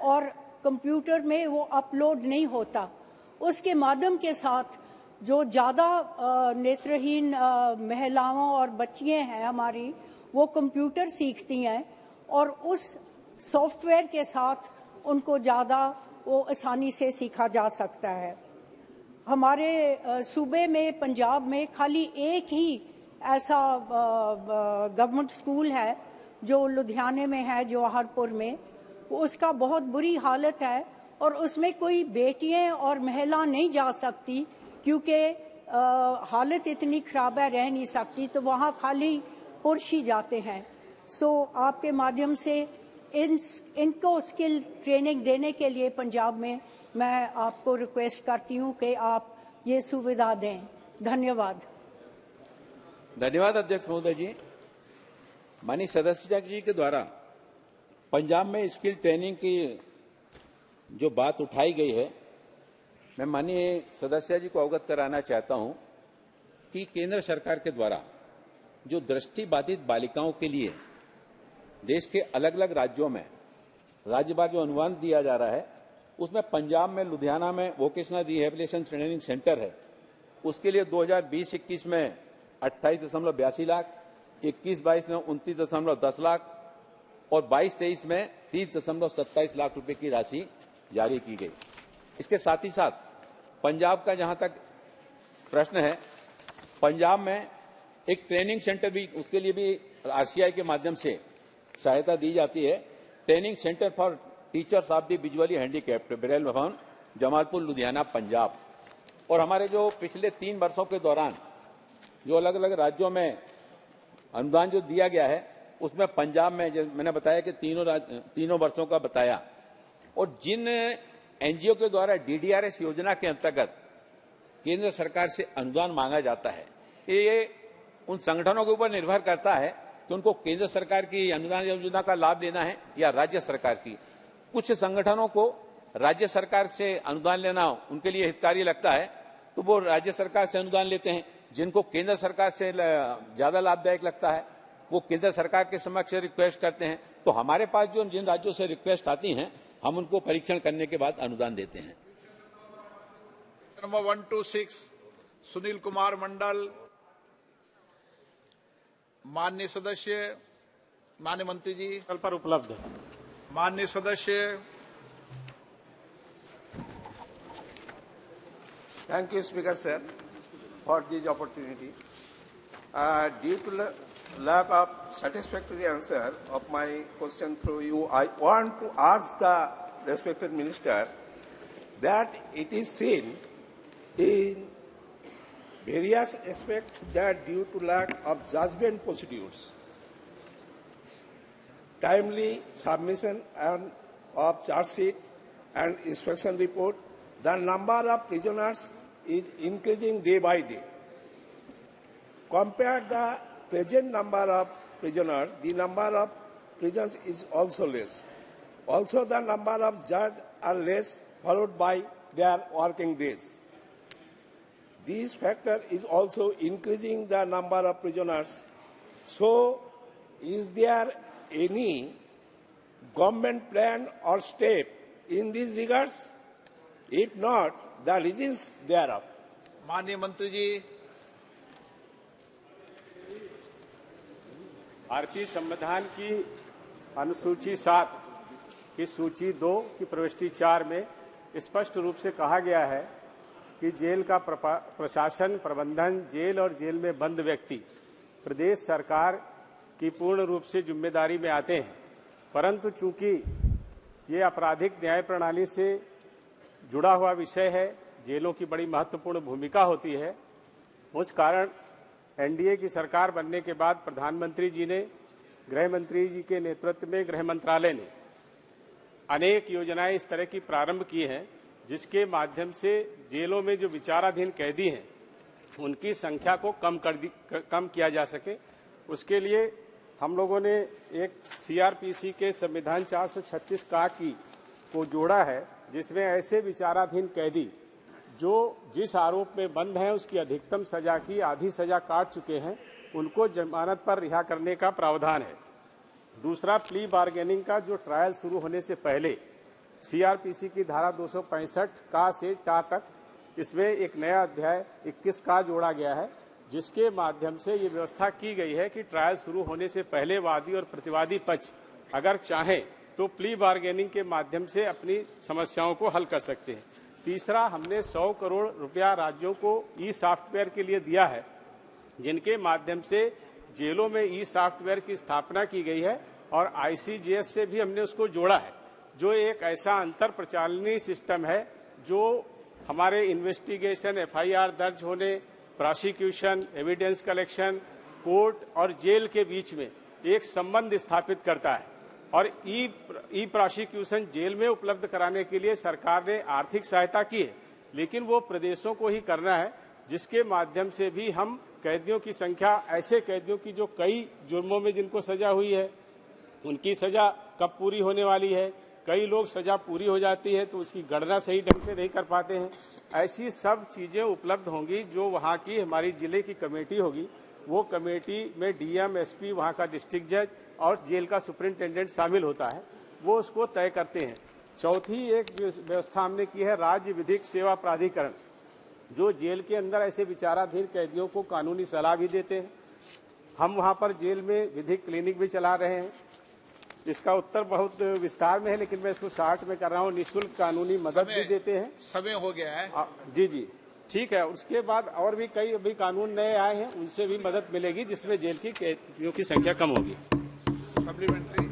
और कंप्यूटर में वो अपलोड नहीं होता। उसके माध्यम के साथ जो ज़्यादा नेत्रहीन महिलाओं और बच्चियाँ हैं हमारी, वो कंप्यूटर सीखती हैं और उस सॉफ्टवेयर के साथ उनको ज़्यादा वो आसानी से सीखा जा सकता है। हमारे सूबे में पंजाब में खाली एक ही ऐसा गवर्नमेंट स्कूल है जो लुधियाने में है, जवाहरपुर में। उसका बहुत बुरी हालत है और उसमें कोई बेटियां और महिला नहीं जा सकती क्योंकि हालत इतनी खराब है, रह नहीं सकती, तो वहाँ खाली पुरुष ही जाते हैं। सो आपके माध्यम से इनको स्किल ट्रेनिंग देने के लिए पंजाब में मैं आपको रिक्वेस्ट करती हूँ कि आप ये सुविधा दें। धन्यवाद। धन्यवाद अध्यक्ष महोदय जी। माननीय सदस्य जी के द्वारा पंजाब में स्किल ट्रेनिंग की जो बात उठाई गई है, मैं माननीय सदस्य जी को अवगत कराना चाहता हूं कि केंद्र सरकार के द्वारा जो दृष्टिबाधित बालिकाओं के लिए देश के अलग अलग राज्यों में राज्यवार जो अनुदान दिया जा रहा है, उसमें पंजाब में लुधियाना में वोकेशनल रिहेबिलिटेशन ट्रेनिंग सेंटर है। उसके लिए 2020-21 में 28.82 लाख, 21-22 में 29.10 लाख और 22-23 में 30.27 लाख रुपए की राशि जारी की गई। इसके साथ ही साथ पंजाब का जहां तक प्रश्न है, पंजाब में एक ट्रेनिंग सेंटर भी, उसके लिए भी आरसीआई के माध्यम से सहायता दी जाती है। Training centre for teachers of the visually handicapped, Braille भवन, जमालपुर, लुधियाना, पंजाब। और हमारे जो पिछले 3 वर्षों के दौरान जो अलग अलग राज्यों में अनुदान जो दिया गया है, उसमें पंजाब में मैंने बताया कि तीनों वर्षों का बताया। और जिन एनजीओ के द्वारा डीडीआरएस योजना के अंतर्गत केंद्र सरकार से अनुदान मांगा जाता है, ये उन संगठनों के ऊपर निर्भर करता है कि उनको केंद्र सरकार की अनुदान योजना का लाभ लेना है या राज्य सरकार की। कुछ संगठनों को राज्य सरकार से अनुदान लेना उनके लिए हितकारी लगता है, तो वो राज्य सरकार से अनुदान लेते हैं। जिनको केंद्र सरकार से ज्यादा लाभदायक लगता है, वो केंद्र सरकार के समक्ष रिक्वेस्ट करते हैं। तो हमारे पास जो जिन राज्यों से रिक्वेस्ट आती हैं, हम उनको परीक्षण करने के बाद अनुदान देते हैं। नंबर 126 सुनील कुमार मंडल। माननीय सदस्य, माननीय मंत्री जी कल पर उपलब्ध है। माननीय सदस्य। Thank you, Speaker Sir, for this opportunity. Due to lack of satisfactory answer of my question through you, I want to ask the respected Minister that it is seen in various aspects that due to lack of judgment procedures, timely submission of charge sheet and inspection report, the number of prisoners is increasing day by day. Compared the present number of prisoners, the number of prisons is also less. Also, the number of judges are less, followed by their working days. This factor is also increasing the number of prisoners. So, is there any government plan or step in these regards? If not, the reasons thereof. माननीय मंत्री जी। भारतीय संविधान की अनुसूची 7 की सूची 2 की प्रविष्टि 4 में स्पष्ट रूप से कहा गया है कि जेल का प्रशासन प्रबंधन जेल और जेल में बंद व्यक्ति प्रदेश सरकार की पूर्ण रूप से जिम्मेदारी में आते हैं। परंतु चूंकि ये आपराधिक न्याय प्रणाली से जुड़ा हुआ विषय है, जेलों की बड़ी महत्वपूर्ण भूमिका होती है, उस कारण एनडीए की सरकार बनने के बाद प्रधानमंत्री जी ने गृह मंत्री जी के नेतृत्व में गृह मंत्रालय ने अनेक योजनाएं इस तरह की प्रारंभ की हैं, जिसके माध्यम से जेलों में जो विचाराधीन कैदी हैं उनकी संख्या को कम किया जा सके। उसके लिए हम लोगों ने एक सीआरपीसी के संविधान 436 का को जोड़ा है, जिसमें ऐसे विचाराधीन कैदी जो जिस आरोप में बंद हैं उसकी अधिकतम सजा की आधी सजा काट चुके हैं, उनको जमानत पर रिहा करने का प्रावधान है। दूसरा, प्ली बार्गेनिंग का जो ट्रायल शुरू होने से पहले सीआरपीसी की धारा 265 का से टा तक इसमें एक नया अध्याय 21 का जोड़ा गया है, जिसके माध्यम से ये व्यवस्था की गई है कि ट्रायल शुरू होने से पहले वादी और प्रतिवादी पक्ष अगर चाहें तो प्ली बार्गेनिंग के माध्यम से अपनी समस्याओं को हल कर सकते हैं। तीसरा, हमने 100 करोड़ रुपया राज्यों को ई सॉफ्टवेयर के लिए दिया है, जिनके माध्यम से जेलों में ई सॉफ्टवेयर की स्थापना की गई है और आईसीजेएस से भी हमने उसको जोड़ा है, जो एक ऐसा अंतर प्रचालनी सिस्टम है जो हमारे इन्वेस्टिगेशन, एफआईआर दर्ज होने, प्रोसिक्यूशन, एविडेंस कलेक्शन, कोर्ट और जेल के बीच में एक संबंध स्थापित करता है। और ई प्रोसिक्यूशन जेल में उपलब्ध कराने के लिए सरकार ने आर्थिक सहायता की है, लेकिन वो प्रदेशों को ही करना है, जिसके माध्यम से भी हम कैदियों की संख्या, ऐसे कैदियों की जो कई जुर्मों में जिनको सजा हुई है, उनकी सजा कब पूरी होने वाली है, कई लोग सजा पूरी हो जाती है तो उसकी गणना सही ढंग से नहीं कर पाते हैं, ऐसी सब चीजें उपलब्ध होंगी। जो वहाँ की हमारी जिले की कमेटी होगी, वो कमेटी में डीएम, एसपी, वहाँ का डिस्ट्रिक्ट जज और जेल का सुपरिंटेंडेंट शामिल होता है, वो उसको तय करते हैं। चौथी एक व्यवस्था हमने की है राज्य विधिक सेवा प्राधिकरण, जो जेल के अंदर ऐसे विचाराधीन कैदियों को कानूनी सलाह भी देते हैं। हम वहाँ पर जेल में विधिक क्लिनिक भी चला रहे हैं। इसका उत्तर बहुत विस्तार में है, लेकिन मैं इसको शॉर्ट में कर रहा हूँ। निःशुल्क कानूनी मदद भी देते हैं। समय हो गया है। जी जी, ठीक है। उसके बाद और भी कई अभी कानून नए आए हैं, उनसे भी मदद मिलेगी, जिसमें जेल की कैदियों की संख्या कम होगी। सप्लीमेंट्री